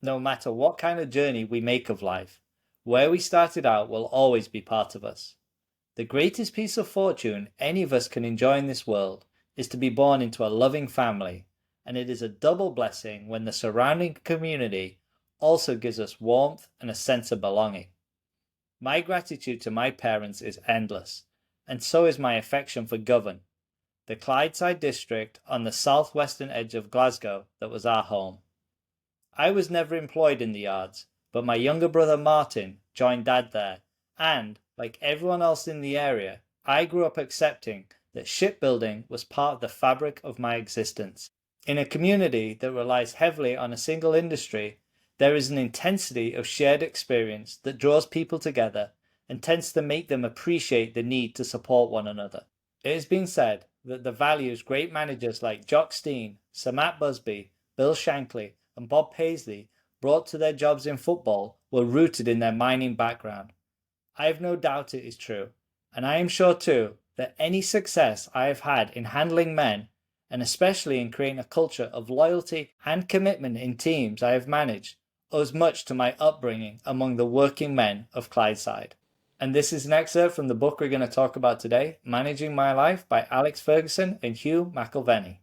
No matter what kind of journey we make of life, where we started out will always be part of us. The greatest piece of fortune any of us can enjoy in this world is to be born into a loving family, and it is a double blessing when the surrounding community also gives us warmth and a sense of belonging. My gratitude to my parents is endless, and so is my affection for Govan, the Clydeside district on the southwestern edge of Glasgow that was our home. I was never employed in the yards, but my younger brother Martin joined Dad there, and, like everyone else in the area, I grew up accepting that shipbuilding was part of the fabric of my existence. In a community that relies heavily on a single industry, there is an intensity of shared experience that draws people together and tends to make them appreciate the need to support one another. It has been said that the values great managers like Jock Stein, Sir Matt Busby, Bill Shankly, and Bob Paisley brought to their jobs in football were rooted in their mining background. I have no doubt it is true, and I am sure too that any success I have had in handling men, and especially in creating a culture of loyalty and commitment in teams I have managed, owes much to my upbringing among the working men of Clydeside. And this is an excerpt from the book we're going to talk about today, Managing My Life by Alex Ferguson and Hugh McIlvenney.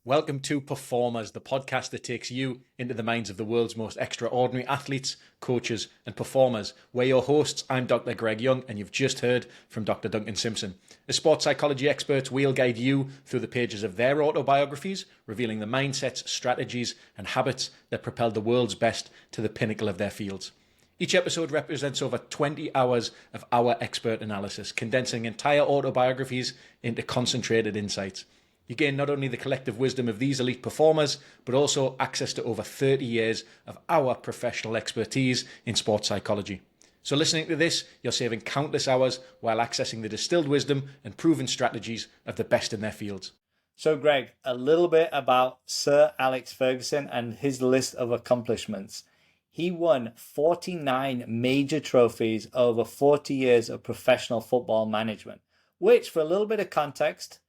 Welcome to Performers, the podcast that takes you into the minds of the world's most extraordinary athletes, coaches and performers. We're your hosts. I'm Dr. Greg Young, and you've just heard from Dr. Duncan Simpson. As sports psychology experts, we'll guide you through the pages of their autobiographies, revealing the mindsets, strategies and habits that propelled the world's best to the pinnacle of their fields. Each episode represents over 20 hours of our expert analysis, condensing entire autobiographies into concentrated insights. You gain not only the collective wisdom of these elite performers, but also access to over 30 years of our professional expertise in sports psychology. So listening to this, you're saving countless hours while accessing the distilled wisdom and proven strategies of the best in their fields. So Greg, a little bit about Sir Alex Ferguson and his list of accomplishments. He won 49 major trophies over 40 years of professional football management, which, for a little bit of context,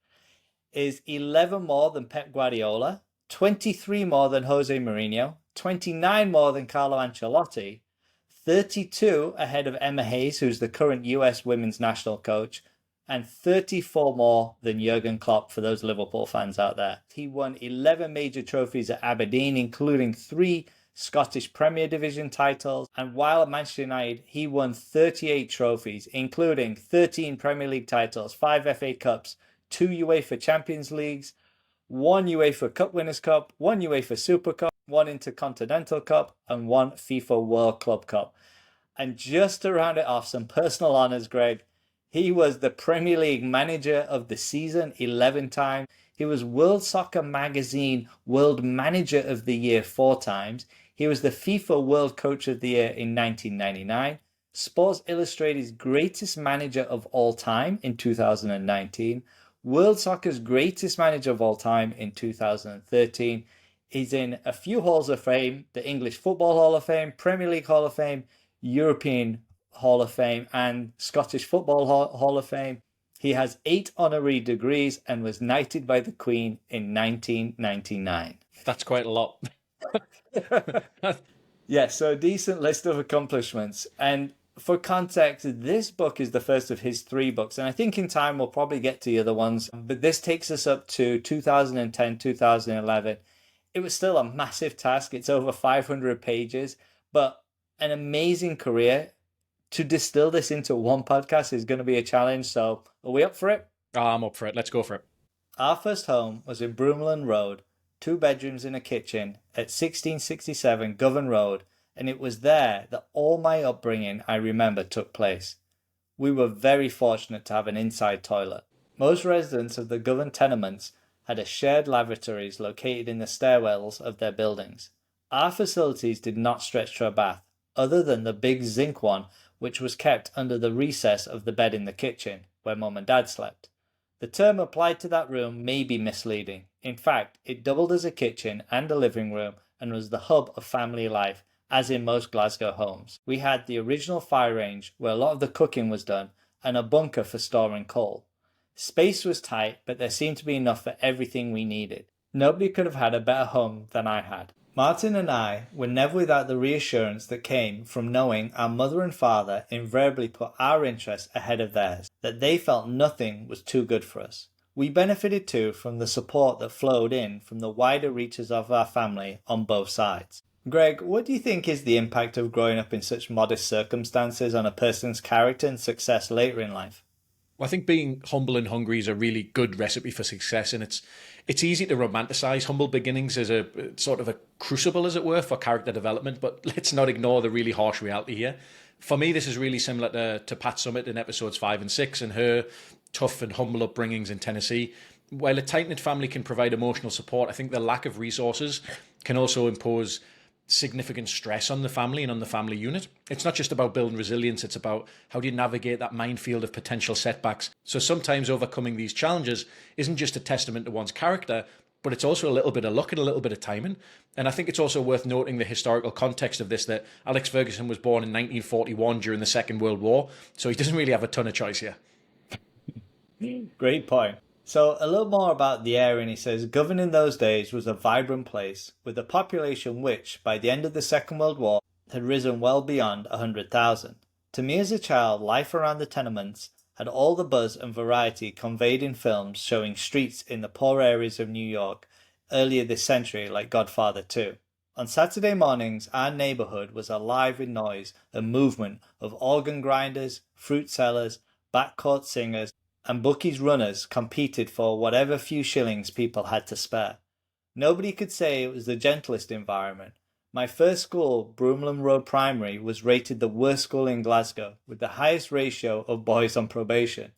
is 11 more than Pep Guardiola, 23 more than Jose Mourinho, 29 more than Carlo Ancelotti, 32 ahead of Emma Hayes, who's the current US women's national coach, and 34 more than Jurgen Klopp, for those Liverpool fans out there. He won 11 major trophies at Aberdeen, including 3 Scottish Premier Division titles, and while at Manchester United, he won 38 trophies, including 13 Premier League titles, 5 FA Cups, 2 UEFA Champions Leagues, 1 UEFA Cup Winners' Cup, 1 UEFA Super Cup, 1 Intercontinental Cup, and 1 FIFA World Club Cup. And just to round it off, some personal honours, Greg. He was the Premier League Manager of the Season 11 times. He was World Soccer Magazine World Manager of the Year 4 times. He was the FIFA World Coach of the Year in 1999. Sports Illustrated's Greatest Manager of All Time in 2019. World Soccer's Greatest Manager of All Time in 2013. He's in a few Halls of Fame, the English Football Hall of Fame, Premier League Hall of Fame, European Hall of Fame, and Scottish Football Hall of Fame. He has 8 honorary degrees and was knighted by the Queen in 1999. That's quite a lot. Yeah, so a decent list of accomplishments. And for context, this book is the first of his 3 books, and I think in time we'll probably get to the other ones, but this takes us up to 2010, 2011. It was still a massive task. It's over 500 pages, but an amazing career. To distill this into one podcast is going to be a challenge, so are we up for it? I'm up for it. Let's go for it. Our first home was in Broomland Road, 2 bedrooms and a kitchen at 1667 Govan Road, and it was there that all my upbringing I remember took place. We were very fortunate to have an inside toilet. Most residents of the Govan tenements had a shared lavatories located in the stairwells of their buildings. Our facilities did not stretch to a bath, other than the big zinc one which was kept under the recess of the bed in the kitchen, where Mum and Dad slept. The term applied to that room may be misleading. In fact, it doubled as a kitchen and a living room and was the hub of family life, as in most Glasgow homes. We had the original fire range, where a lot of the cooking was done, and a bunker for storing coal. Space was tight, but there seemed to be enough for everything we needed. Nobody could have had a better home than I had. Martin and I were never without the reassurance that came from knowing our mother and father invariably put our interests ahead of theirs, that they felt nothing was too good for us. We benefited too from the support that flowed in from the wider reaches of our family on both sides. Greg, what do you think is the impact of growing up in such modest circumstances on a person's character and success later in life? Well, I think being humble and hungry is a really good recipe for success, and it's easy to romanticize humble beginnings as a sort of a crucible, as it were, for character development. But let's not ignore the really harsh reality here. For me, this is really similar to Pat Summitt in episodes 5 and 6 and her tough and humble upbringings in Tennessee. While a tight-knit family can provide emotional support, I think the lack of resources can also impose significant stress on the family and on the family unit. It's not just about building resilience, it's about how do you navigate that minefield of potential setbacks. So sometimes overcoming these challenges isn't just a testament to one's character, but it's also a little bit of luck and a little bit of timing. And I think it's also worth noting the historical context of this, that Alex Ferguson was born in 1941 during the Second World War, so he doesn't really have a ton of choice here. Great point. So a little more about the area, and he says, Govan in those days was a vibrant place, with a population which, by the end of the Second World War, had risen well beyond 100,000. To me as a child, life around the tenements had all the buzz and variety conveyed in films showing streets in the poor areas of New York earlier this century, like Godfather 2. On Saturday mornings, our neighbourhood was alive with noise and movement of organ grinders, fruit sellers, backcourt singers, and bookies runners competed for whatever few shillings people had to spare. Nobody could say it was the gentlest environment. My first school, Broomland Road Primary, was rated the worst school in Glasgow, with the highest ratio of boys on probation.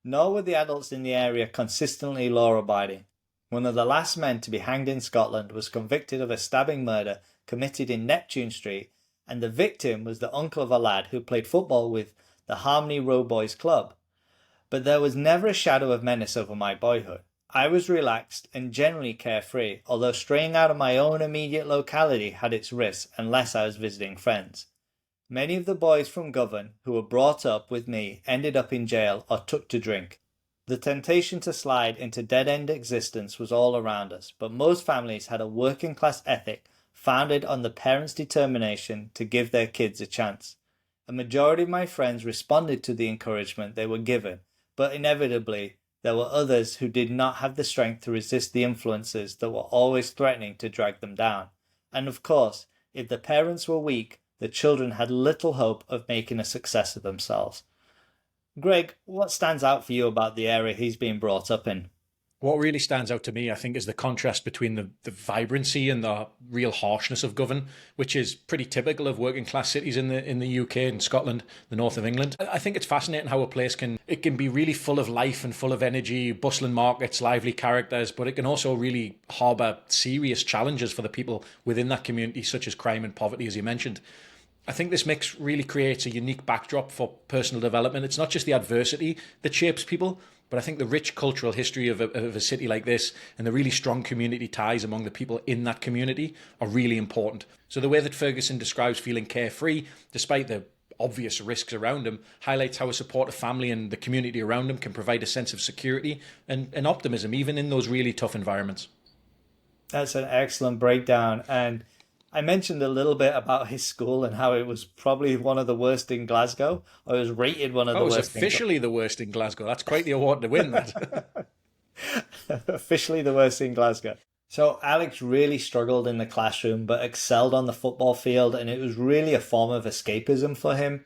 Nor were the adults in the area consistently law-abiding. One of the last men to be hanged in Scotland was convicted of a stabbing murder committed in Neptune Street, and the victim was the uncle of a lad who played football with the Harmony Row Boys Club. But there was never a shadow of menace over my boyhood. I was relaxed and generally carefree, although straying out of my own immediate locality had its risks unless I was visiting friends. Many of the boys from Govan who were brought up with me ended up in jail or took to drink. The temptation to slide into dead-end existence was all around us, but most families had a working-class ethic founded on the parents' determination to give their kids a chance. A majority of my friends responded to the encouragement they were given, but inevitably there were others who did not have the strength to resist the influences that were always threatening to drag them down. And of course, if the parents were weak, the children had little hope of making a success of themselves. Greg, what stands out for you about the area he's been brought up in? What really stands out to me, I think, is the contrast between the vibrancy and the real harshness of Govan, which is pretty typical of working class cities in the UK and Scotland, the north of England. I think it's fascinating how a place can be really full of life and full of energy, bustling markets, lively characters, but it can also really harbour serious challenges for the people within that community, such as crime and poverty, as you mentioned. I think this mix really creates a unique backdrop for personal development. It's not just the adversity that shapes people, but I think the rich cultural history of a city like this and the really strong community ties among the people in that community are really important. So the way that Ferguson describes feeling carefree, despite the obvious risks around him, highlights how a supportive family and the community around him can provide a sense of security and optimism, even in those really tough environments. That's an excellent breakdown. And I mentioned a little bit about his school and how it was probably one of the worst in Glasgow, or it was rated one of the worst. It was officially the worst in Glasgow. That's quite the award to win, that. Officially the worst in Glasgow. So Alex really struggled in the classroom, but excelled on the football field, and it was really a form of escapism for him.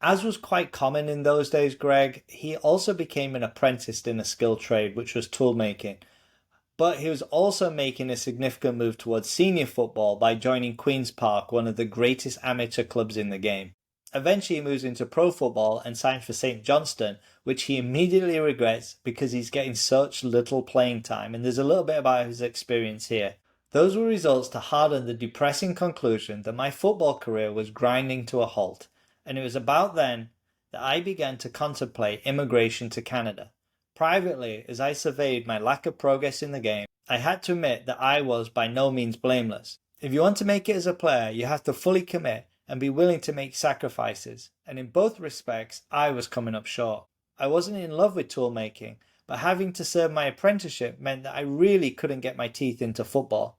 As was quite common in those days, Greg, he also became an apprentice in a skilled trade, which was tool making. But he was also making a significant move towards senior football by joining Queen's Park, one of the greatest amateur clubs in the game. Eventually he moves into pro football and signs for St Johnstone, which he immediately regrets because he's getting such little playing time, and there's a little bit about his experience here. Those were results to harden the depressing conclusion that my football career was grinding to a halt, and it was about then that I began to contemplate immigration to Canada. Privately, as I surveyed my lack of progress in the game, I had to admit that I was by no means blameless. If you want to make it as a player, you have to fully commit and be willing to make sacrifices, and in both respects, I was coming up short. I wasn't in love with tool making, but having to serve my apprenticeship meant that I really couldn't get my teeth into football.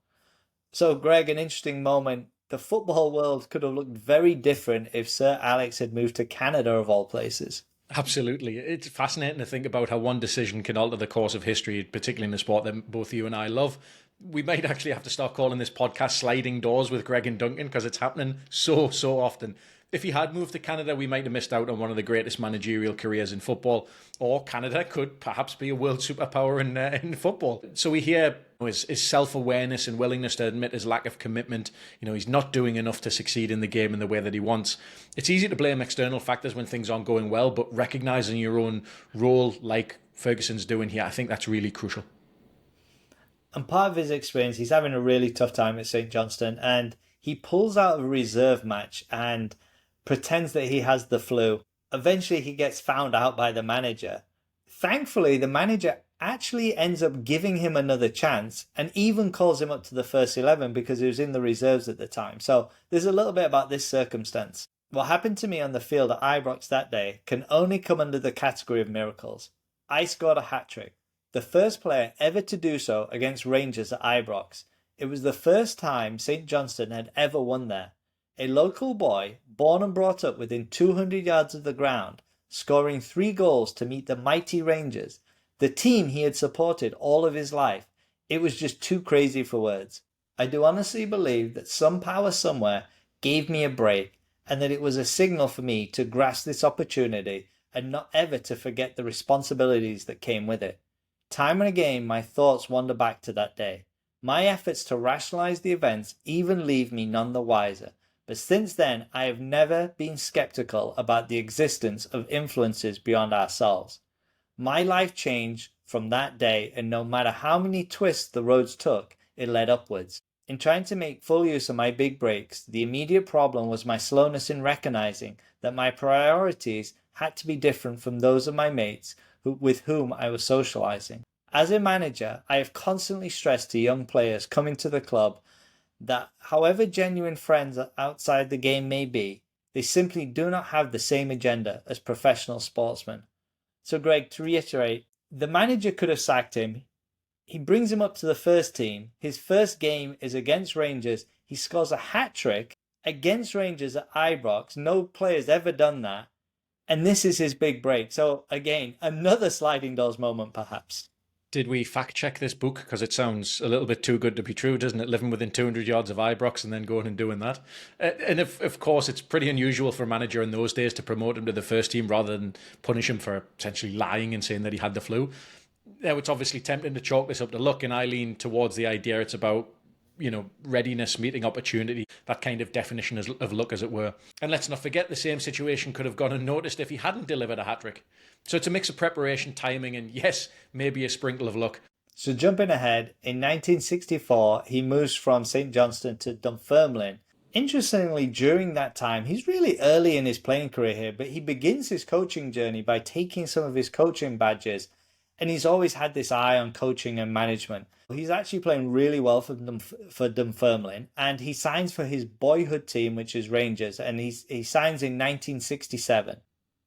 So, Greg, an interesting moment. The football world could have looked very different if Sir Alex had moved to Canada, of all places. Absolutely. It's fascinating to think about how one decision can alter the course of history, particularly in the sport that both you and I love. We might actually have to start calling this podcast Sliding Doors with Greg and Duncan because it's happening so often. If he had moved to Canada, we might have missed out on one of the greatest managerial careers in football, or Canada could perhaps be a world superpower in football. So we hear his self-awareness and willingness to admit his lack of commitment. He's not doing enough to succeed in the game in the way that he wants. It's easy to blame external factors when things aren't going well, but recognizing your own role like Ferguson's doing here, I think that's really crucial. And part of his experience, he's having a really tough time at St Johnstone, and he pulls out a reserve match and pretends that he has the flu. Eventually, he gets found out by the manager. Thankfully, the manager actually ends up giving him another chance and even calls him up to the first 11 because he was in the reserves at the time. So there's a little bit about this circumstance. What happened to me on the field at Ibrox that day can only come under the category of miracles. I scored a hat-trick. The first player ever to do so against Rangers at Ibrox. It was the first time St Johnstone had ever won there. A local boy, born and brought up within 200 yards of the ground, scoring 3 goals to meet the mighty Rangers, the team he had supported all of his life. It was just too crazy for words. I do honestly believe that some power somewhere gave me a break, and that it was a signal for me to grasp this opportunity and not ever to forget the responsibilities that came with it. Time and again, my thoughts wander back to that day. My efforts to rationalize the events even leave me none the wiser. But since then, I have never been skeptical about the existence of influences beyond ourselves. My life changed from that day, and no matter how many twists the roads took, it led upwards. In trying to make full use of my big breaks, the immediate problem was my slowness in recognizing that my priorities had to be different from those of my mates with whom I was socializing. As a manager, I have constantly stressed to young players coming to the club that however genuine friends outside the game may be, they simply do not have the same agenda as professional sportsmen. So Greg, to reiterate, the manager could have sacked him. He brings him up to the first team. His first game is against Rangers. He scores a hat-trick against Rangers at Ibrox. No player's ever done that. And this is his big break. So again, another sliding doors moment perhaps. Did we fact check this book? Because it sounds a little bit too good to be true, doesn't it? Living within 200 yards of Ibrox and then going and doing that. And of course, it's pretty unusual for a manager in those days to promote him to the first team rather than punish him for essentially lying and saying that he had the flu. Now, it's obviously tempting to chalk this up to luck, and I lean towards the idea it's about readiness, meeting opportunity, that kind of definition of luck, as it were. And let's not forget, the same situation could have gone unnoticed if he hadn't delivered a hat-trick. So it's a mix of preparation, timing, and yes, maybe a sprinkle of luck. So jumping ahead, in 1964, he moves from St Johnstone to Dunfermline. Interestingly, during that time, he's really early in his playing career here, but he begins his coaching journey by taking some of his coaching badges, and he's always had this eye on coaching and management. He's actually playing really well for Dunfermline, and he signs for his boyhood team, which is Rangers, and he signs in 1967.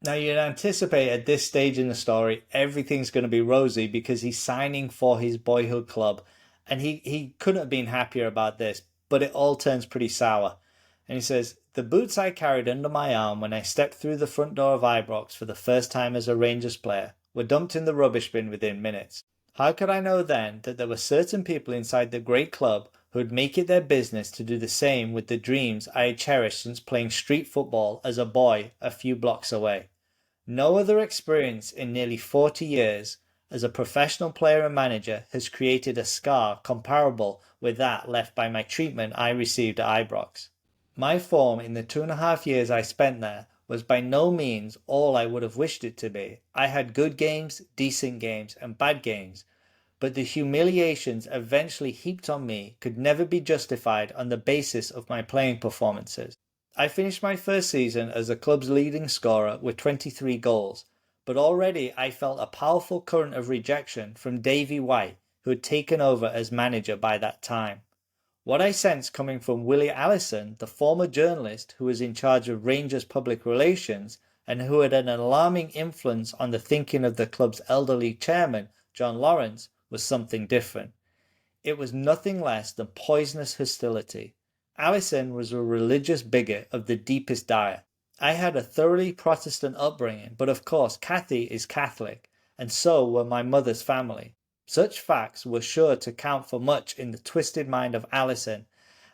Now, you'd anticipate at this stage in the story, everything's going to be rosy because he's signing for his boyhood club, and he couldn't have been happier about this, but it all turns pretty sour. And he says, "The boots I carried under my arm when I stepped through the front door of Ibrox for the first time as a Rangers player were dumped in the rubbish bin within minutes. How could I know then that there were certain people inside the great club who would make it their business to do the same with the dreams I had cherished since playing street football as a boy a few blocks away? No other experience in nearly 40 years as a professional player and manager has created a scar comparable with that left by my treatment I received at Ibrox. My form in the 2.5 years I spent there was by no means all I would have wished it to be. I had good games, decent games, and bad games, but the humiliations eventually heaped on me could never be justified on the basis of my playing performances. I finished my first season as the club's leading scorer with 23 goals, but already I felt a powerful current of rejection from Davy White, who had taken over as manager by that time. What I sensed coming from Willie Allison, the former journalist who was in charge of Rangers public relations and who had an alarming influence on the thinking of the club's elderly chairman, John Lawrence, was something different. It was nothing less than poisonous hostility. Alison was a religious bigot of the deepest dye. I had a thoroughly Protestant upbringing, but of course Kathy is Catholic, and so were my mother's family. Such facts were sure to count for much in the twisted mind of Alison,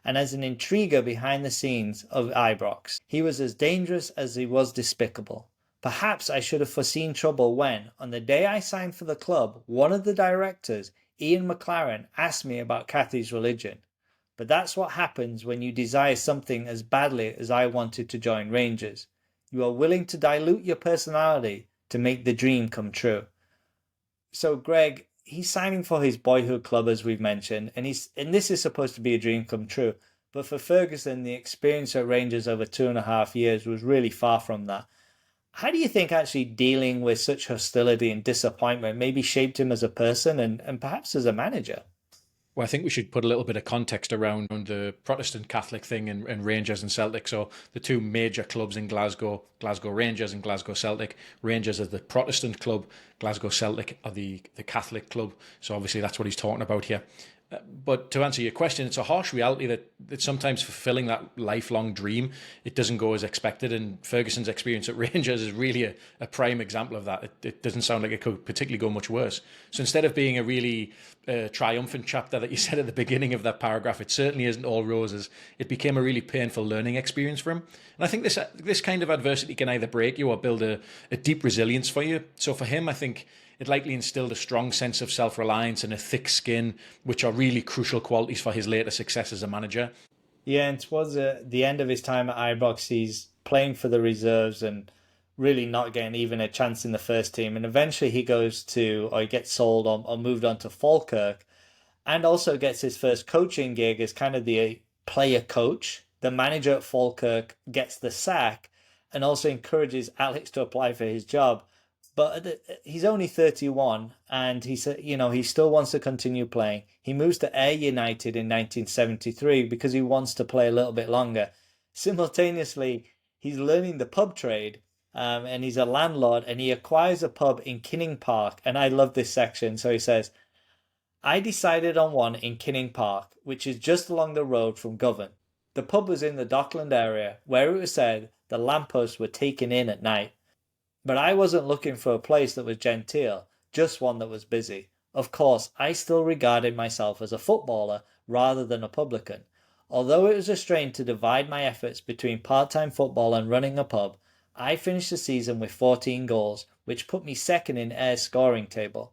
and as an intriguer behind the scenes of Ibrox, he was as dangerous as he was despicable. Perhaps I should have foreseen trouble when, on the day I signed for the club, one of the directors, Ian McLaren, asked me about Kathy's religion. But that's what happens when you desire something as badly as I wanted to join Rangers. You are willing to dilute your personality to make the dream come true. So Greg, he's signing for his boyhood club, as we've mentioned, and this is supposed to be a dream come true. But for Ferguson, the experience at Rangers over 2.5 years was really far from that. How do you think actually dealing with such hostility and disappointment maybe shaped him as a person and perhaps as a manager? Well, I think we should put a little bit of context around the Protestant Catholic thing and Rangers and Celtic. So the two major clubs in Glasgow, Glasgow Rangers and Glasgow Celtic. Rangers are the Protestant club, Glasgow Celtic are the Catholic club. So obviously that's what he's talking about here. But to answer your question, it's a harsh reality that sometimes fulfilling that lifelong dream, it doesn't go as expected. And Ferguson's experience at Rangers is really a prime example of that. It doesn't sound like it could particularly go much worse. So instead of being a really triumphant chapter that you said at the beginning of that paragraph, it certainly isn't all roses. It became a really painful learning experience for him. And I think this kind of adversity can either break you or build a deep resilience for you. So for him, I think it likely instilled a strong sense of self-reliance and a thick skin, which are really crucial qualities for his later success as a manager. Yeah, and towards the end of his time at Ibrox, he's playing for the reserves and really not getting even a chance in the first team. And eventually he he gets sold or moved on to Falkirk, and also gets his first coaching gig as kind of the player coach. The manager at Falkirk gets the sack and also encourages Alex to apply for his job. But he's only 31, and he said, he still wants to continue playing. He moves to Ayr United in 1973 because he wants to play a little bit longer. Simultaneously, he's learning the pub trade, and he's a landlord, and he acquires a pub in Kinning Park. And I love this section. So he says, I decided on one in Kinning Park, which is just along the road from Govan. The pub was in the Dockland area, where it was said the lampposts were taken in at night. But I wasn't looking for a place that was genteel, just one that was busy. Of course, I still regarded myself as a footballer rather than a publican. Although it was a strain to divide my efforts between part-time football and running a pub, I finished the season with 14 goals, which put me second in Ayr's scoring table.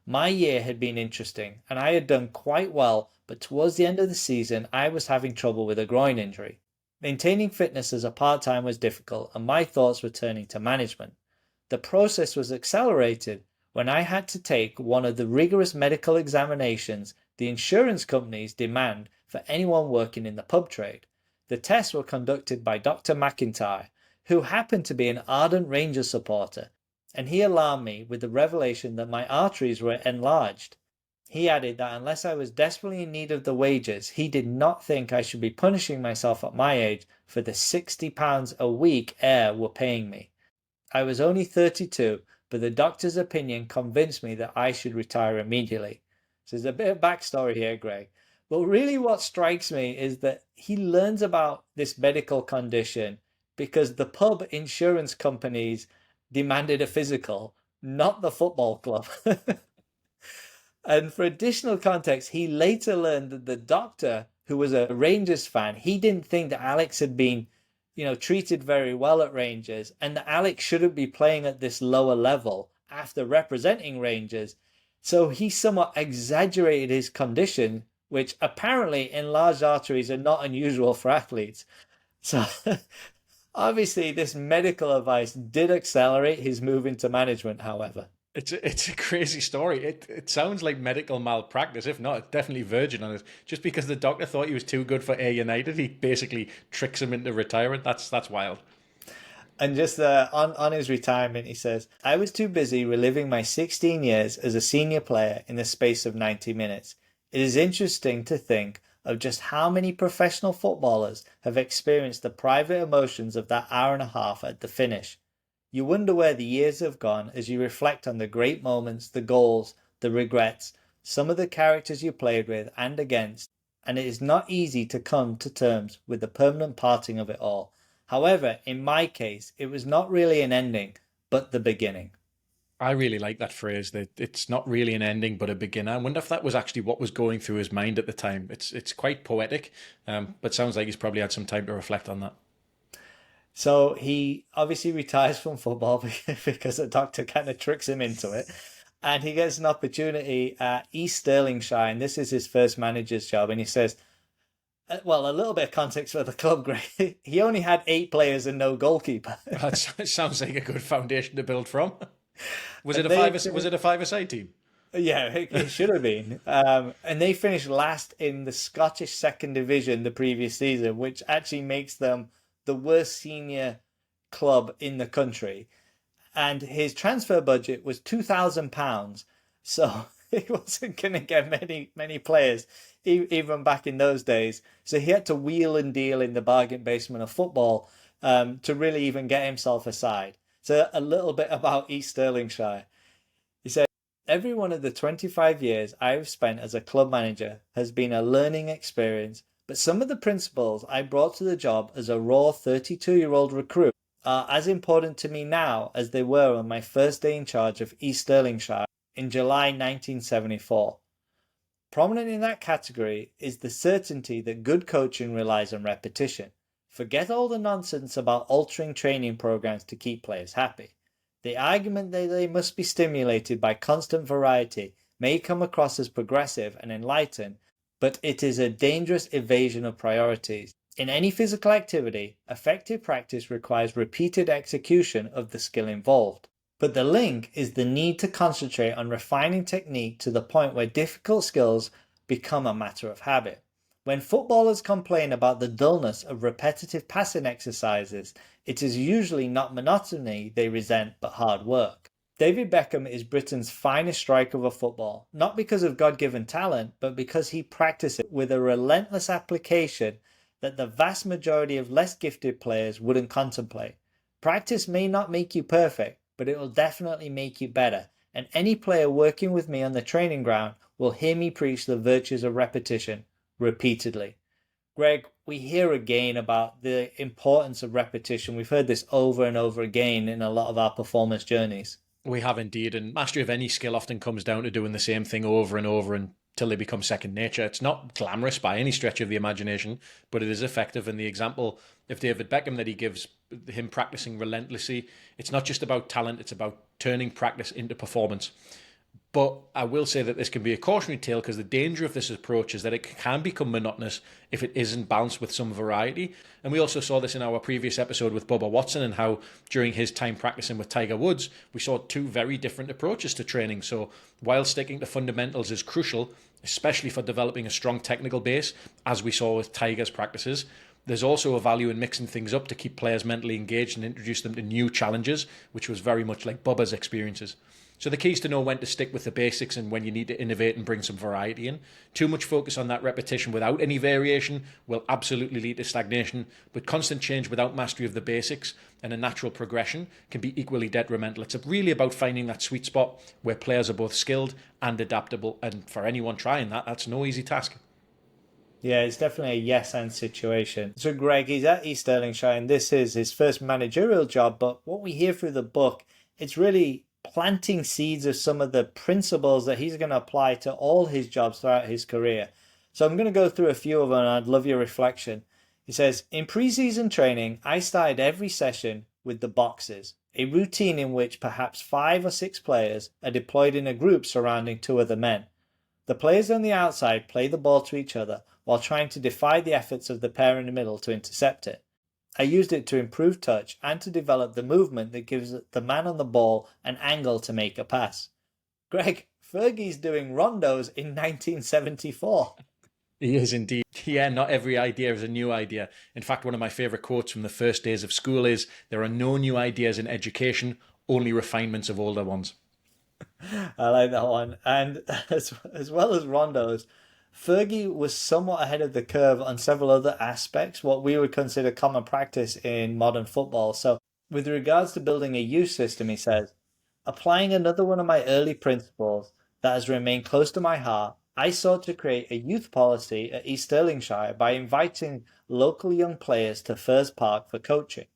My year had been interesting, and I had done quite well, but towards the end of the season I was having trouble with a groin injury. Maintaining fitness as a part-time was difficult, and my thoughts were turning to management. The process was accelerated when I had to take one of the rigorous medical examinations the insurance companies demand for anyone working in the pub trade. The tests were conducted by Dr. McIntyre, who happened to be an ardent Rangers supporter, and he alarmed me with the revelation that my arteries were enlarged. He added that unless I was desperately in need of the wages, he did not think I should be punishing myself at my age for the £60 a week Ayr were paying me. I was only 32, but the doctor's opinion convinced me that I should retire immediately. So there's a bit of backstory here, Greg. But really what strikes me is that he learns about this medical condition because the pub insurance companies demanded a physical, not the football club. And for additional context, he later learned that the doctor, who was a Rangers fan, he didn't think that Alex had been treated very well at Rangers, and that Alex shouldn't be playing at this lower level after representing Rangers. So he somewhat exaggerated his condition, which apparently enlarged arteries are not unusual for athletes. So obviously this medical advice did accelerate his move into management, however. It's a crazy story. It sounds like medical malpractice. If not, it's definitely verging on it. Just because the doctor thought he was too good for Ayr United, he basically tricks him into retirement. That's wild. And just on his retirement, he says, I was too busy reliving my 16 years as a senior player in the space of 90 minutes. It is interesting to think of just how many professional footballers have experienced the private emotions of that hour and a half at the finish. You wonder where the years have gone as you reflect on the great moments, the goals, the regrets, some of the characters you played with and against, and it is not easy to come to terms with the permanent parting of it all. However, in my case, it was not really an ending, but the beginning. I really like that phrase, that it's not really an ending but a beginner. I wonder if that was actually what was going through his mind at the time. It's quite poetic, but sounds like he's probably had some time to reflect on that. So he obviously retires from football because the doctor kind of tricks him into it. And he gets an opportunity at East Stirlingshire, and this is his first manager's job. And he says, well, a little bit of context for the club, Greg. He only had 8 players and no goalkeeper. That sounds like a good foundation to build from. Was it And was it a five-a-side team? Yeah, it should have been. And they finished last in the Scottish Second Division the previous season, which actually makes them the worst senior club in the country. And his transfer budget was £2,000. So he wasn't going to get many players, even back in those days. So he had to wheel and deal in the bargain basement of football to really even get himself a side. So a little bit about East Stirlingshire. He said, every one of the 25 years I have spent as a club manager has been a learning experience, but some of the principles I brought to the job as a raw 32-year-old recruit are as important to me now as they were on my first day in charge of East Stirlingshire in July 1974. Prominent in that category is the certainty that good coaching relies on repetition. Forget all the nonsense about altering training programs to keep players happy. The argument that they must be stimulated by constant variety may come across as progressive and enlightened, but it is a dangerous evasion of priorities. In any physical activity, effective practice requires repeated execution of the skill involved. But the link is the need to concentrate on refining technique to the point where difficult skills become a matter of habit. When footballers complain about the dullness of repetitive passing exercises, it is usually not monotony they resent, but hard work. David Beckham is Britain's finest striker of football, not because of God-given talent, but because he practiced it with a relentless application that the vast majority of less gifted players wouldn't contemplate. Practice may not make you perfect, but it will definitely make you better, and any player working with me on the training ground will hear me preach the virtues of repetition repeatedly. Greg, we hear again about the importance of repetition. We've heard this over and over again in a lot of our performance journeys. We have indeed, and mastery of any skill often comes down to doing the same thing over and over until they become second nature. It's not glamorous by any stretch of the imagination, but it is effective. And the example of David Beckham that he gives, him practicing relentlessly, it's not just about talent, it's about turning practice into performance. But I will say that this can be a cautionary tale, because the danger of this approach is that it can become monotonous if it isn't balanced with some variety. And we also saw this in our previous episode with Bubba Watson, and how during his time practicing with Tiger Woods, we saw 2 very different approaches to training. So while sticking to fundamentals is crucial, especially for developing a strong technical base, as we saw with Tiger's practices, there's also a value in mixing things up to keep players mentally engaged and introduce them to new challenges, which was very much like Bubba's experiences. So the key is to know when to stick with the basics and when you need to innovate and bring some variety in. Too much focus on that repetition without any variation will absolutely lead to stagnation, but constant change without mastery of the basics and a natural progression can be equally detrimental. It's really about finding that sweet spot where players are both skilled and adaptable, and for anyone trying that, that's no easy task. Yeah, it's definitely a yes and situation. So Greg, he's at East Stirlingshire, and this is his first managerial job, but what we hear through the book, it's really planting seeds of some of the principles that he's going to apply to all his jobs throughout his career. So I'm going to go through a few of them, and I'd love your reflection. He says, in pre-season training, I started every session with the boxes, a routine in which perhaps 5 or 6 players are deployed in a group surrounding 2 other men. The players on the outside play the ball to each other while trying to defy the efforts of the pair in the middle to intercept it. I used it to improve touch and to develop the movement that gives the man on the ball an angle to make a pass. Greg, Fergie's doing rondos in 1974. He is indeed. Yeah, not every idea is a new idea. In fact, one of my favourite quotes from the first days of school is, there are no new ideas in education, only refinements of older ones. I like that one. And as well as rondos, Fergie was somewhat ahead of the curve on several other aspects, what we would consider common practice in modern football. So with regards to building a youth system, he says, applying another one of my early principles, that has remained close to my heart, I sought to create a youth policy at East Stirlingshire by inviting local young players to Firs Park for coaching.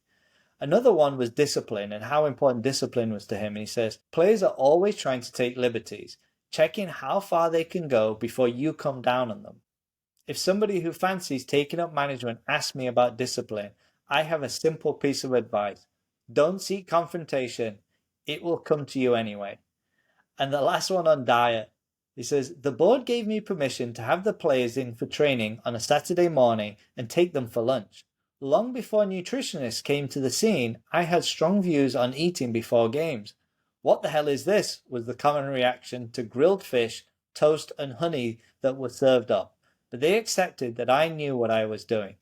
Another one was discipline and how important discipline was to him. And he says, players are always trying to take liberties, checking how far they can go before you come down on them. If somebody who fancies taking up management asks me about discipline, I have a simple piece of advice. Don't seek confrontation. It will come to you anyway. And the last one on diet. He says, the board gave me permission to have the players in for training on a Saturday morning and take them for lunch. Long before nutritionists came to the scene, I had strong views on eating before games. What the hell is this? Was the common reaction to grilled fish, toast and honey that were served up. But they accepted that I knew what I was doing.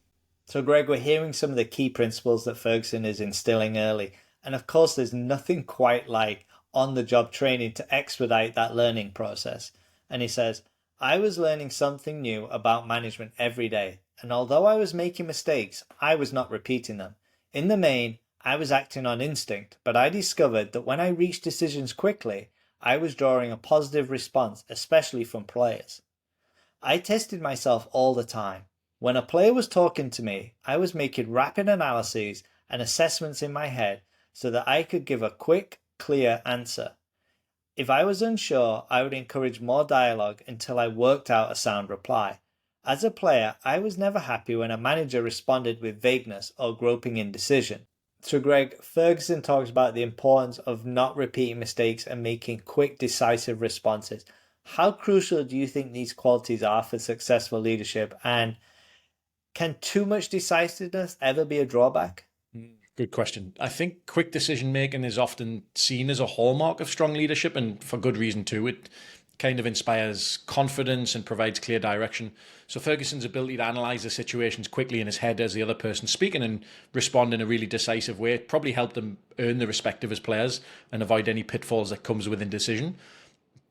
So Greg, we're hearing some of the key principles that Ferguson is instilling early. And of course, there's nothing quite like on-the-job training to expedite that learning process. And he says, I was learning something new about management every day. And although I was making mistakes, I was not repeating them. In the main, I was acting on instinct, but I discovered that when I reached decisions quickly, I was drawing a positive response, especially from players. I tested myself all the time. When a player was talking to me, I was making rapid analyses and assessments in my head so that I could give a quick, clear answer. If I was unsure, I would encourage more dialogue until I worked out a sound reply. As a player, I was never happy when a manager responded with vagueness or groping indecision. So Greg, Ferguson talks about the importance of not repeating mistakes and making quick, decisive responses. How crucial do you think these qualities are for successful leadership? And can too much decisiveness ever be a drawback? Good question. I think quick decision making is often seen as a hallmark of strong leadership, and for good reason too. It kind of inspires confidence and provides clear direction. So Ferguson's ability to analyze the situations quickly in his head as the other person speaking and respond in a really decisive way probably helped him earn the respect of his players and avoid any pitfalls that comes with indecision.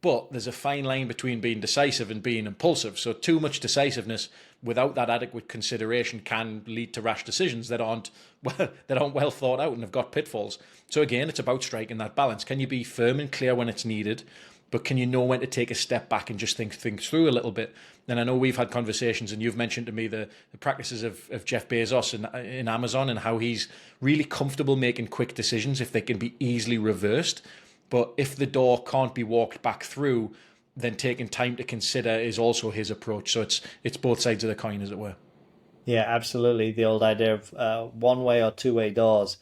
But there's a fine line between being decisive and being impulsive. So too much decisiveness without that adequate consideration can lead to rash decisions that aren't well thought out and have got pitfalls. So again, it's about striking that balance. Can you be firm and clear when it's needed, but can you know when to take a step back and just think things through a little bit? And I know we've had conversations, and you've mentioned to me the practices of Jeff Bezos in Amazon and how he's really comfortable making quick decisions if they can be easily reversed. But if the door can't be walked back through, then taking time to consider is also his approach. So it's both sides of the coin, as it were. Yeah, absolutely. The old idea of one-way or two-way doors.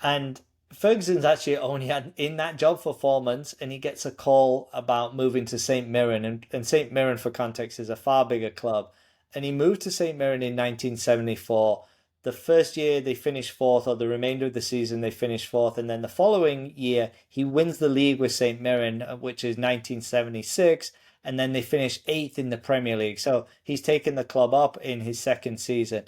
And Ferguson's actually only had in that job for 4 months, and he gets a call about moving to St Mirren. And St Mirren, for context, is a far bigger club. And he moved to St Mirren in 1974. The first year they finished fourth, or the remainder of the season they finished fourth, and then the following year he wins the league with St Mirren, which is 1976, and then they finish eighth in the Premier League. So he's taken the club up in his second season.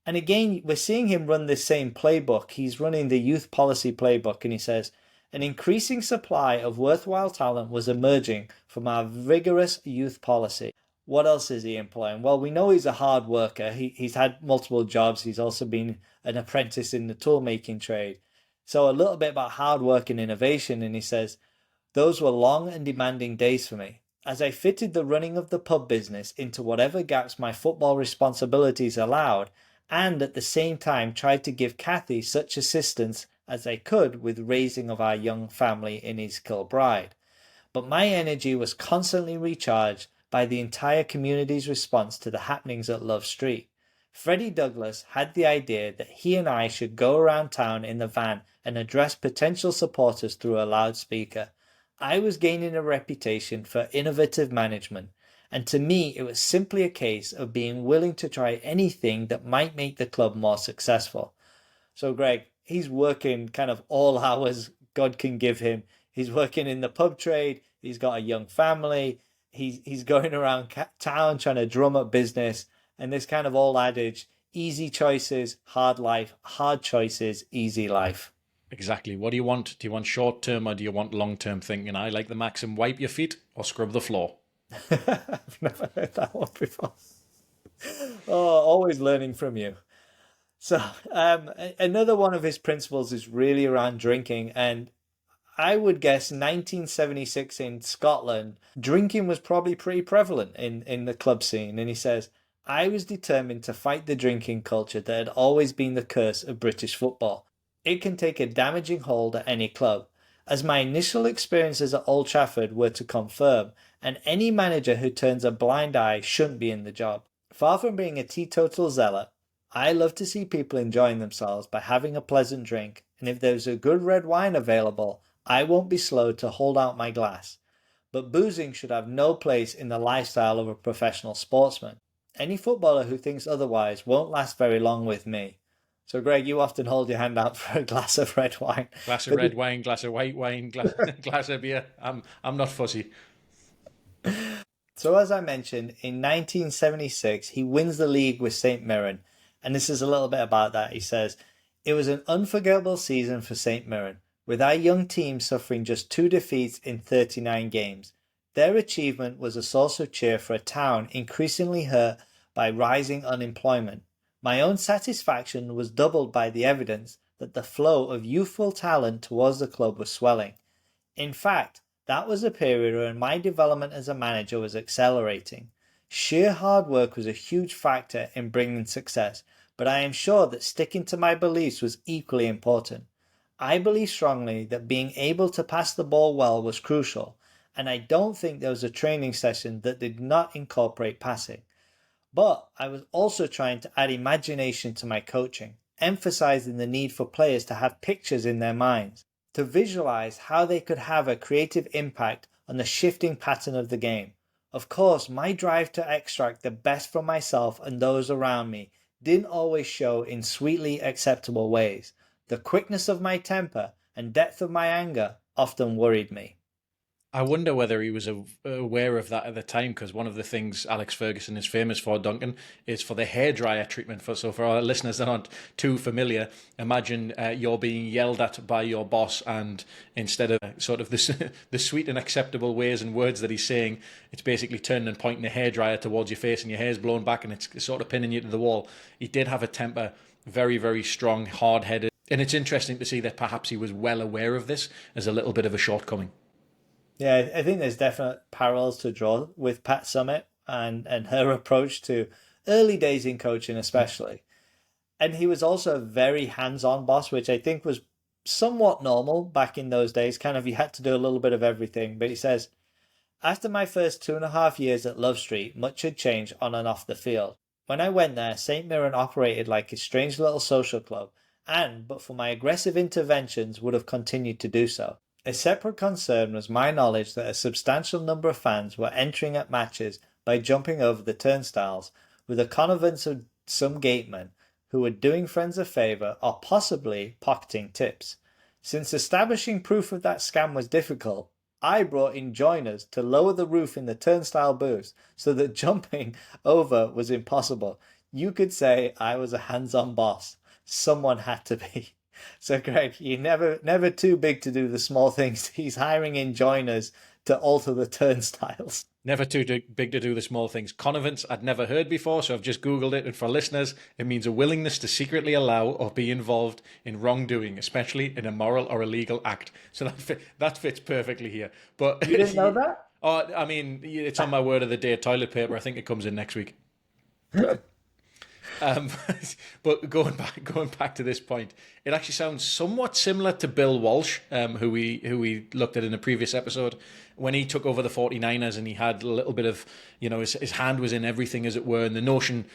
And again, we're seeing him run this same playbook. He's running the youth policy playbook, and he says, an increasing supply of worthwhile talent was emerging from our rigorous youth policy. What else is he employing? Well, we know he's a hard worker. He's had multiple jobs. He's also been an apprentice in the tool-making trade. So a little bit about hard work and innovation. And he says, those were long and demanding days for me. As I fitted the running of the pub business into whatever gaps my football responsibilities allowed, and at the same time tried to give Kathy such assistance as I could with raising of our young family in East Kilbride. But my energy was constantly recharged by the entire community's response to the happenings at Love Street. Freddie Douglas had the idea that he and I should go around town in the van and address potential supporters through a loudspeaker. I was gaining a reputation for innovative management, and to me it was simply a case of being willing to try anything that might make the club more successful. So Greg, he's working kind of all hours God can give him. He's working in the pub trade, he's got a young family, he's going around town trying to drum up business, and this kind of old adage, easy choices, hard life, hard choices, easy life. Exactly. What do you want? Do you want short-term or do you want long-term thinking? I like the maxim, wipe your feet or scrub the floor. I've never heard that one before. Oh, always learning from you. So another one of his principles is really around drinking, and I would guess 1976 in Scotland, drinking was probably pretty prevalent in the club scene. And he says, I was determined to fight the drinking culture that had always been the curse of British football. It can take a damaging hold at any club, as my initial experiences at Old Trafford were to confirm, and any manager who turns a blind eye shouldn't be in the job. Far from being a teetotal zealot, I love to see people enjoying themselves by having a pleasant drink, and if there's a good red wine available, I won't be slow to hold out my glass. But boozing should have no place in the lifestyle of a professional sportsman. Any footballer who thinks otherwise won't last very long with me. So, Greg, you often hold your hand out for a glass of red wine. Glass of red wine, glass of white wine, glass of beer. I'm not fussy. So, as I mentioned, in 1976, he wins the league with St. Mirren. And this is a little bit about that. He says, it was an unforgettable season for St. Mirren, with our young team suffering just 2 defeats in 39 games. Their achievement was a source of cheer for a town increasingly hurt by rising unemployment. My own satisfaction was doubled by the evidence that the flow of youthful talent towards the club was swelling. In fact, that was a period when my development as a manager was accelerating. Sheer hard work was a huge factor in bringing success, but I am sure that sticking to my beliefs was equally important. I believe strongly that being able to pass the ball well was crucial, and I don't think there was a training session that did not incorporate passing. But I was also trying to add imagination to my coaching, emphasizing the need for players to have pictures in their minds, to visualize how they could have a creative impact on the shifting pattern of the game. Of course, my drive to extract the best from myself and those around me didn't always show in sweetly acceptable ways. The quickness of my temper and depth of my anger often worried me. I wonder whether he was aware of that at the time, because one of the things Alex Ferguson is famous for, Duncan, is for the hairdryer treatment. So for our listeners that aren't too familiar, imagine you're being yelled at by your boss, and instead of sort of the sweet and acceptable ways and words that he's saying, it's basically turning and pointing the hairdryer towards your face, and your hair's blown back, and it's sort of pinning you to the wall. He did have a temper, very, very strong, hard-headed, and it's interesting to see that perhaps he was well aware of this as a little bit of a shortcoming. Yeah, I think there's definite parallels to draw with Pat Summitt and her approach to early days in coaching especially. And he was also a very hands-on boss, which I think was somewhat normal back in those days. Kind of you had to do a little bit of everything. But he says, after my first 2.5 years at Love Street, much had changed on and off the field. When I went there, St. Mirren operated like a strange little social club and, but for my aggressive interventions, would have continued to do so. A separate concern was my knowledge that a substantial number of fans were entering at matches by jumping over the turnstiles, with a connivance of some gatemen who were doing friends a favour or possibly pocketing tips. Since establishing proof of that scam was difficult, I brought in joiners to lower the roof in the turnstile booths so that jumping over was impossible. You could say I was a hands-on boss. Someone had to be. So, Greg, you're never too big to do the small things. He's hiring in joiners to alter the turnstiles. Never too big to do the small things. Connivance I'd never heard before, so I've just Googled it. And for listeners, it means a willingness to secretly allow or be involved in wrongdoing, especially in a moral or illegal act. So that fits perfectly here. But You didn't know that? Oh, I mean, it's on my word of the day. Toilet paper. I think it comes in next week. Um, but going back to this point, it actually sounds somewhat similar to Bill Walsh, who we looked at in a previous episode, when he took over the 49ers and he had a little bit of, his hand was in everything, as it were. And the notion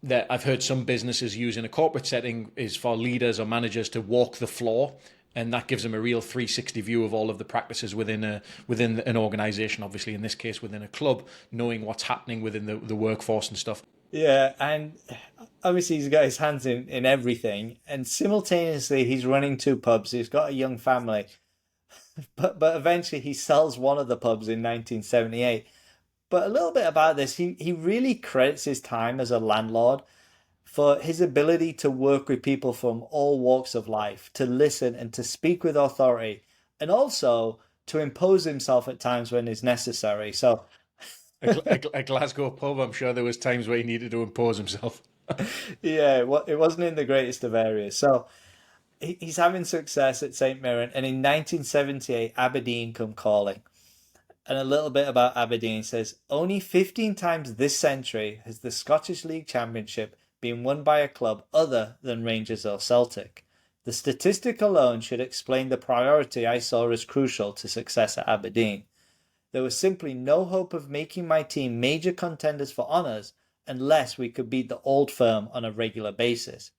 that I've heard some businesses use in a corporate setting is for leaders or managers to walk the floor. And that gives them a real 360 view of all of the practices within an organization, obviously in this case within a club, knowing what's happening within the workforce and stuff. Yeah, and obviously he's got his hands in everything, and simultaneously he's running 2 pubs. He's got a young family, but eventually he sells one of the pubs in 1978. But a little bit about this, he really credits his time as a landlord for his ability to work with people from all walks of life, to listen and to speak with authority, and also to impose himself at times when it's necessary. So a Glasgow pub, I'm sure there was times where he needed to impose himself. yeah, it wasn't in the greatest of areas. So He's having success at St Mirren, and in 1978, Aberdeen come calling. And a little bit about Aberdeen says only 15 times this century has the Scottish League Championship been won by a club other than Rangers or Celtic. The statistic alone should explain the priority I saw as crucial to success at Aberdeen. There was simply no hope of making my team major contenders for honours unless we could beat the old firm on a regular basis.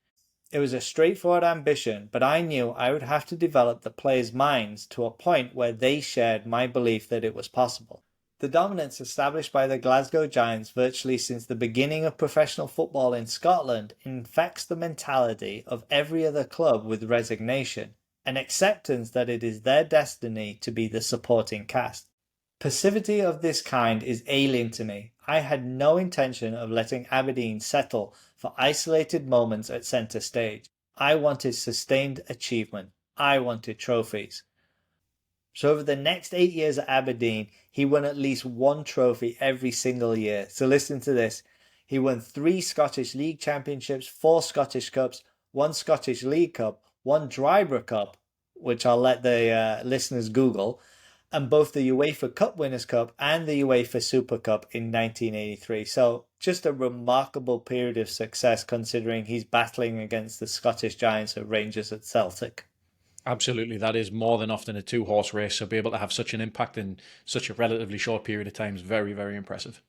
It was a straightforward ambition, but I knew I would have to develop the players' minds to a point where they shared my belief that it was possible. The dominance established by the Glasgow Giants virtually since the beginning of professional football in Scotland infects the mentality of every other club with resignation, an acceptance that it is their destiny to be the supporting cast. Passivity of this kind is alien to me. I had no intention of letting Aberdeen settle for isolated moments at centre stage. I wanted sustained achievement. I wanted trophies. So over the next 8 years at Aberdeen, he won at least one trophy every single year. So listen to this. He won 3 Scottish League Championships, 4 Scottish Cups, 1 Scottish League Cup, 1 Drybrook Cup, which I'll let the listeners Google, and both the UEFA Cup Winners' Cup and the UEFA Super Cup in 1983. So just a remarkable period of success considering he's battling against the Scottish Giants of Rangers at Celtic. Absolutely, that is more than often a two-horse race, so be able to have such an impact in such a relatively short period of time is very, very impressive.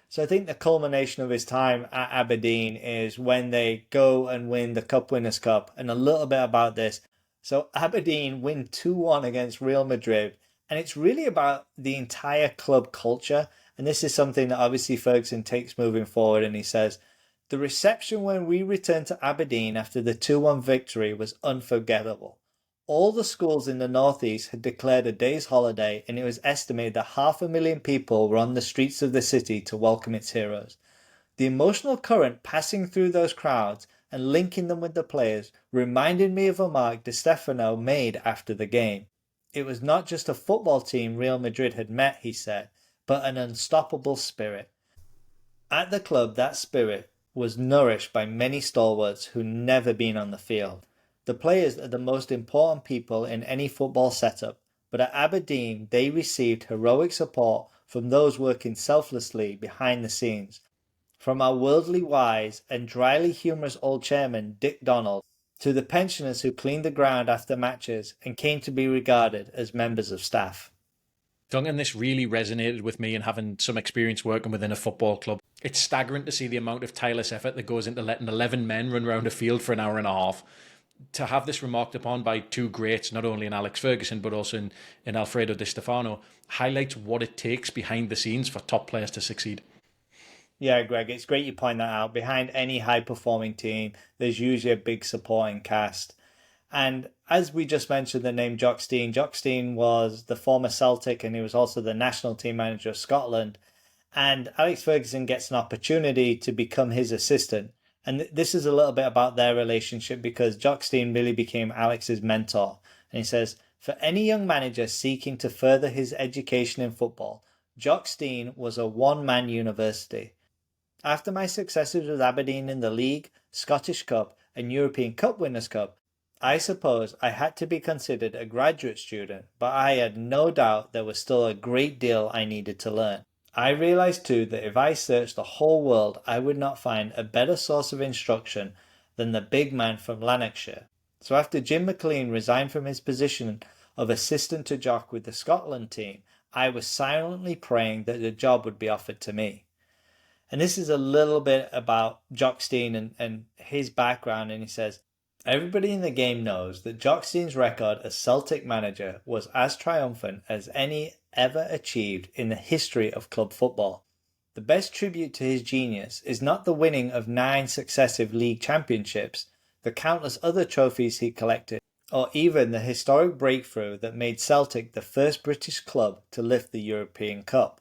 So I think the culmination of his time at Aberdeen is when they go and win the Cup Winners' Cup. And a little bit about this. So Aberdeen win 2-1 against Real Madrid. And it's really about the entire club culture. And this is something that obviously Ferguson takes moving forward. And he says, the reception when we returned to Aberdeen after the 2-1 victory was unforgettable. All the schools in the northeast had declared a day's holiday, and it was estimated that 500,000 people were on the streets of the city to welcome its heroes. The emotional current passing through those crowds and linking them with the players reminded me of a remark Di Stefano made after the game. It was not just a football team Real Madrid had met, he said, but an unstoppable spirit. At the club, that spirit was nourished by many stalwarts who never been on the field. The players are the most important people in any football setup, but at Aberdeen they received heroic support from those working selflessly behind the scenes. From our worldly wise and dryly humorous old chairman Dick Donald to the pensioners who cleaned the ground after matches and came to be regarded as members of staff. Duncan, this really resonated with me and having some experience working within a football club. It's staggering to see the amount of tireless effort that goes into letting 11 men run around a field for an hour and a half. To have this remarked upon by two greats, not only in Alex Ferguson, but also in Alfredo Di Stefano, highlights what it takes behind the scenes for top players to succeed. Yeah, Greg, it's great you point that out. Behind any high performing team, there's usually a big supporting cast. And as we just mentioned the name Jock Stein, Jock Stein was the former Celtic and he was also the national team manager of Scotland. And Alex Ferguson gets an opportunity to become his assistant. And this is a little bit about their relationship because Jock Stein really became Alex's mentor. And he says, for any young manager seeking to further his education in football, Jock Stein was a one-man university. After my successes with Aberdeen in the League, Scottish Cup and European Cup Winners' Cup, I suppose I had to be considered a graduate student, but I had no doubt there was still a great deal I needed to learn. I realised too that if I searched the whole world, I would not find a better source of instruction than the big man from Lanarkshire. So after Jim McLean resigned from his position of assistant to Jock with the Scotland team, I was silently praying that the job would be offered to me. And this is a little bit about Jock Stein and his background. And he says, everybody in the game knows that Jock Stein's record as Celtic manager was as triumphant as any ever achieved in the history of club football. The best tribute to his genius is not the winning of 9 successive league championships, the countless other trophies he collected, or even the historic breakthrough that made Celtic the first British club to lift the European Cup.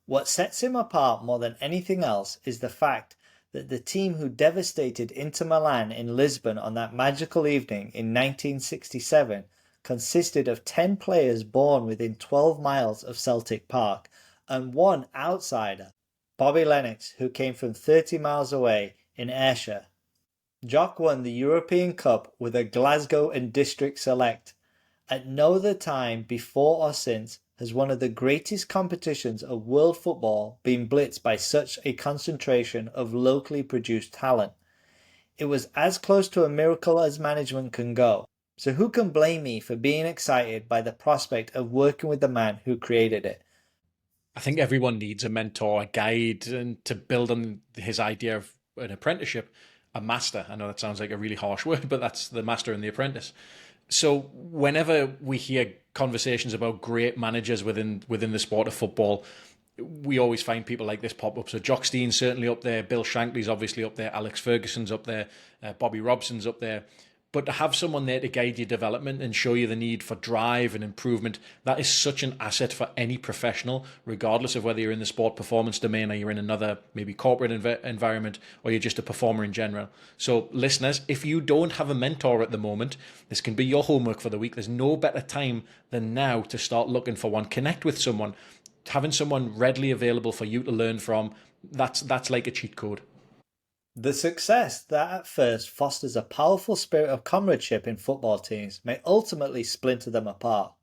What sets him apart more than anything else is the fact that the team who devastated Inter Milan in Lisbon on that magical evening in 1967 consisted of 10 players born within 12 miles of Celtic Park and one outsider, Bobby Lennox, who came from 30 miles away in Ayrshire. Jock won the European Cup with a Glasgow and District Select. At no other time before or since has one of the greatest competitions of world football been blitzed by such a concentration of locally produced talent. It was as close to a miracle as management can go. So who can blame me for being excited by the prospect of working with the man who created it? I think everyone needs a mentor, a guide, and to build on his idea of an apprenticeship, a master. I know that sounds like a really harsh word, but that's the master and the apprentice. So whenever we hear conversations about great managers within the sport of football, we always find people like this pop up. So Jock Stein's certainly up there, Bill Shankly's obviously up there, Alex Ferguson's up there, Bobby Robson's up there. But to have someone there to guide your development and show you the need for drive and improvement, that is such an asset for any professional, regardless of whether you're in the sport performance domain or you're in another maybe corporate environment or you're just a performer in general. So listeners, if you don't have a mentor at the moment, this can be your homework for the week. There's no better time than now to start looking for one. Connect with someone. Having someone readily available for you to learn from, that's like a cheat code. The success that at first fosters a powerful spirit of comradeship in football teams may ultimately splinter them apart.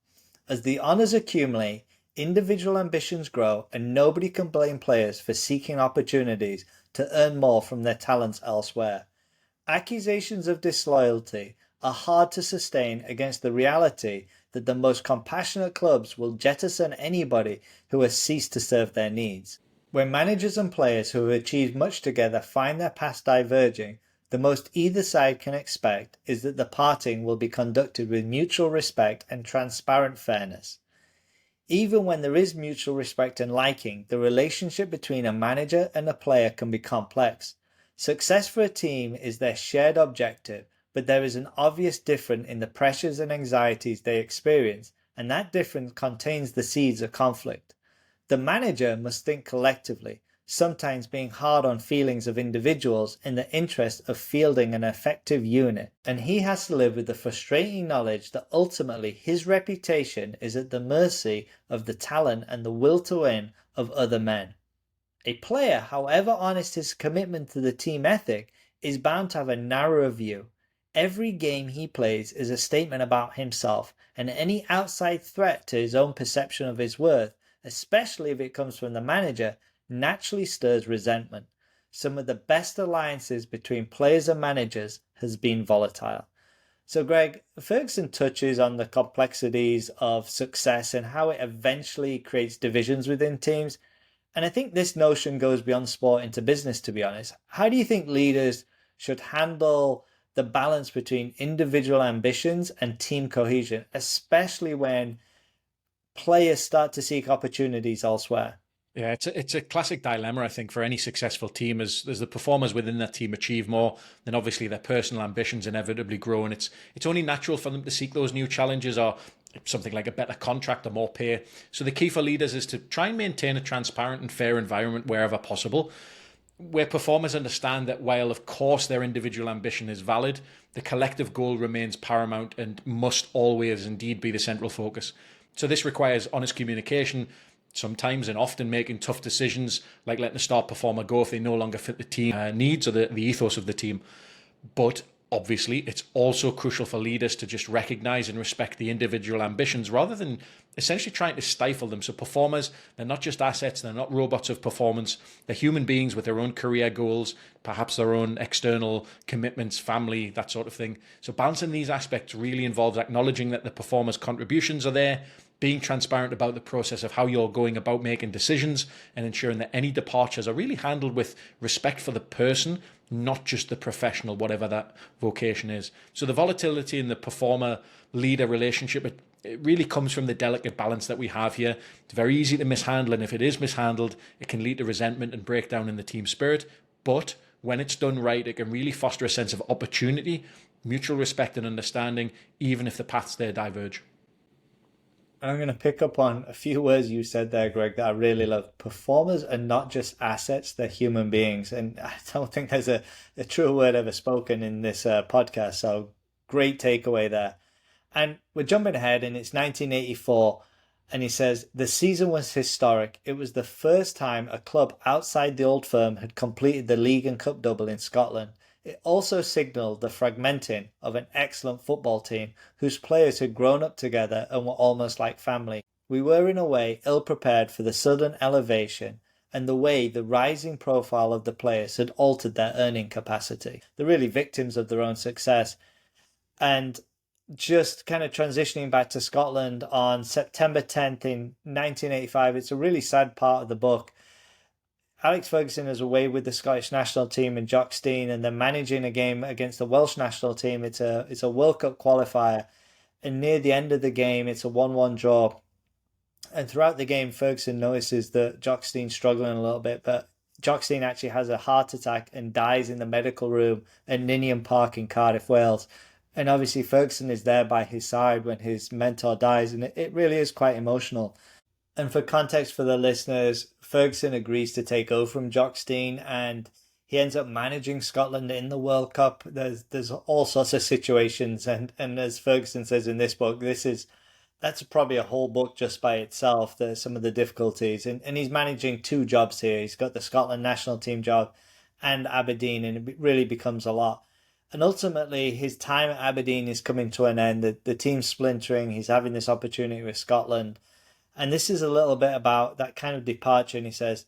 As the honours accumulate, individual ambitions grow, and nobody can blame players for seeking opportunities to earn more from their talents elsewhere. Accusations of disloyalty are hard to sustain against the reality that the most compassionate clubs will jettison anybody who has ceased to serve their needs. When managers and players who have achieved much together find their paths diverging, the most either side can expect is that the parting will be conducted with mutual respect and transparent fairness. Even when there is mutual respect and liking, the relationship between a manager and a player can be complex. Success for a team is their shared objective, but there is an obvious difference in the pressures and anxieties they experience, and that difference contains the seeds of conflict. The manager must think collectively, sometimes being hard on feelings of individuals in the interest of fielding an effective unit, and he has to live with the frustrating knowledge that ultimately his reputation is at the mercy of the talent and the will to win of other men. A player, however honest his commitment to the team ethic, is bound to have a narrower view. Every game he plays is a statement about himself, and any outside threat to his own perception of his worth, especially if it comes from the manager, naturally stirs resentment. Some of the best alliances between players and managers has been volatile. So Greg, Ferguson touches on the complexities of success and how it eventually creates divisions within teams. And I think this notion goes beyond sport into business, to be honest. How do you think leaders should handle the balance between individual ambitions and team cohesion, especially when players start to seek opportunities elsewhere? Yeah, it's a classic dilemma, I think, for any successful team. As the performers within that team achieve more, then obviously their personal ambitions inevitably grow, and it's only natural for them to seek those new challenges or something like a better contract or more pay. So the key for leaders is to try and maintain a transparent and fair environment wherever possible, where performers understand that while of course their individual ambition is valid, the collective goal remains paramount and must always indeed be the central focus. So this requires honest communication, sometimes and often making tough decisions like letting a star performer go if they no longer fit the team needs or the ethos of the team. But obviously, it's also crucial for leaders to just recognize and respect the individual ambitions rather than essentially trying to stifle them. So performers, they're not just assets, they're not robots of performance. They're human beings with their own career goals, perhaps their own external commitments, family, that sort of thing. So balancing these aspects really involves acknowledging that the performer's contributions are there, being transparent about the process of how you're going about making decisions, and ensuring that any departures are really handled with respect for the person, not just the professional, whatever that vocation is. So the volatility in the performer-leader relationship, it really comes from the delicate balance that we have here. It's very easy to mishandle, and if it is mishandled, it can lead to resentment and breakdown in the team spirit. But when it's done right, it can really foster a sense of opportunity, mutual respect and understanding, even if the paths there diverge. I'm going to pick up on a few words you said there, Greg, that I really love. Performers are not just assets, they're human beings. And I don't think there's a true word ever spoken in this podcast. So great takeaway there. And we're jumping ahead, and it's 1984. And he says, the season was historic. It was the first time a club outside the old firm had completed the league and cup double in Scotland. It also signalled the fragmenting of an excellent football team whose players had grown up together and were almost like family. We were in a way ill prepared for the sudden elevation and the way the rising profile of the players had altered their earning capacity. They're really victims of their own success. And just kind of transitioning back to Scotland on September 10th in 1985, it's a really sad part of the book. Alex Ferguson is away with the Scottish national team and Jock Stein, and they're managing a game against the Welsh national team. It's a World Cup qualifier, and near the end of the game, it's a 1-1 draw. And throughout the game, Ferguson notices that Jock Stein's struggling a little bit, but Jock Stein actually has a heart attack and dies in the medical room at Ninian Park in Cardiff, Wales. And obviously Ferguson is there by his side when his mentor dies, and it really is quite emotional. And for context for the listeners, Ferguson agrees to take over from Jock Stein, and he ends up managing Scotland in the World Cup. There's all sorts of situations, and as Ferguson says in this book, that's probably a whole book just by itself. There's some of the difficulties, and he's managing two jobs here. He's got the Scotland national team job and Aberdeen, and it really becomes a lot. And ultimately, his time at Aberdeen is coming to an end. The team's splintering. He's having this opportunity with Scotland. And this is a little bit about that kind of departure. And he says,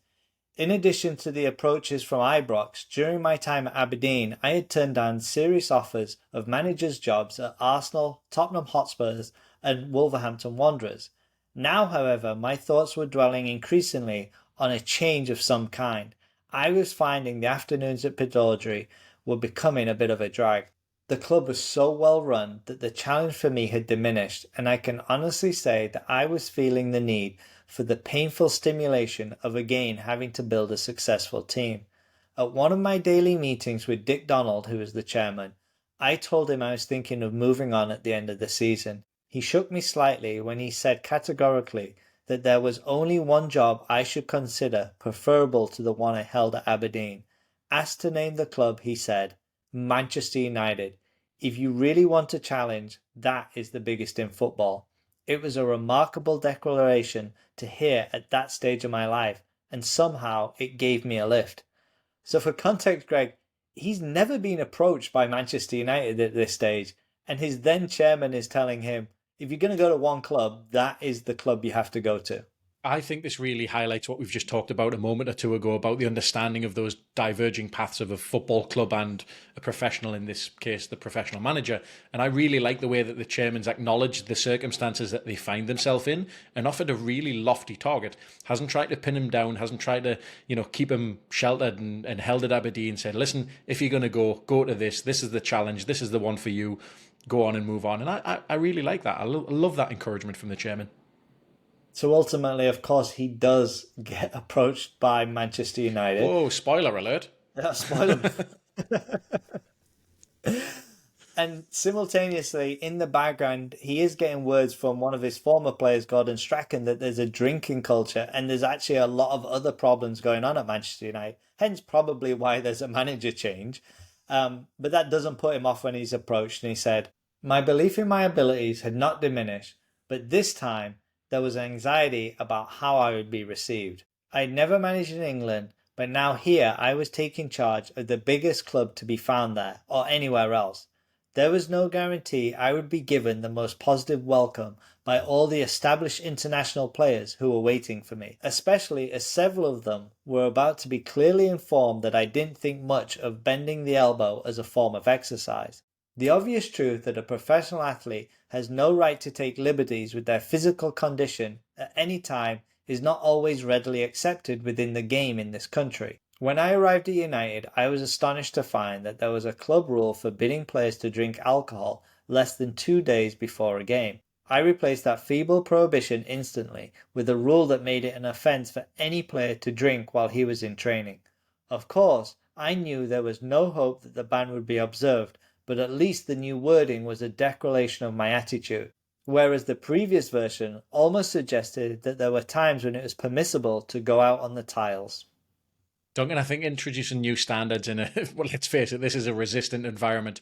in addition to the approaches from Ibrox, during my time at Aberdeen, I had turned down serious offers of managers' jobs at Arsenal, Tottenham Hotspurs, and Wolverhampton Wanderers. Now, however, my thoughts were dwelling increasingly on a change of some kind. I was finding the afternoons at Pittodrie were becoming a bit of a drag. The club was so well run that the challenge for me had diminished, and I can honestly say that I was feeling the need for the painful stimulation of again having to build a successful team. At one of my daily meetings with Dick Donald, who was the chairman, I told him I was thinking of moving on at the end of the season. He shook me slightly when he said categorically that there was only one job I should consider preferable to the one I held at Aberdeen. Asked to name the club, he said, Manchester United. If you really want a challenge, that is the biggest in football. It was a remarkable declaration to hear at that stage of my life, and somehow it gave me a lift. So for context, Greg, he's never been approached by Manchester United at this stage, and his then chairman is telling him, if you're going to go to one club, that is the club you have to go to. I think this really highlights what we've just talked about a moment or two ago about the understanding of those diverging paths of a football club and a professional, in this case, the professional manager. And I really like the way that the chairman's acknowledged the circumstances that they find themselves in and offered a really lofty target. Hasn't tried to pin him down, hasn't tried to, keep him sheltered and held at Aberdeen, said, listen, if you're going to go to this is the challenge, this is the one for you, go on and move on. And I really like that. I love that encouragement from the chairman. So ultimately, of course, he does get approached by Manchester United. Whoa, spoiler alert. Yeah, spoiler. And simultaneously, in the background, he is getting words from one of his former players, Gordon Strachan, that there's a drinking culture and there's actually a lot of other problems going on at Manchester United. Hence, probably why there's a manager change. But that doesn't put him off when he's approached. And he said, my belief in my abilities had not diminished, but this time, there was anxiety about how I would be received. I had never managed in England, but now here I was taking charge of the biggest club to be found there, or anywhere else. There was no guarantee I would be given the most positive welcome by all the established international players who were waiting for me, especially as several of them were about to be clearly informed that I didn't think much of bending the elbow as a form of exercise. The obvious truth that a professional athlete has no right to take liberties with their physical condition at any time is not always readily accepted within the game in this country. When I arrived at United, I was astonished to find that there was a club rule forbidding players to drink alcohol less than 2 days before a game. I replaced that feeble prohibition instantly with a rule that made it an offence for any player to drink while he was in training. Of course, I knew there was no hope that the ban would be observed, but at least the new wording was a declaration of my attitude, whereas the previous version almost suggested that there were times when it was permissible to go out on the tiles. Duncan, I think introducing new standards in well, let's face it, this is a resistant environment.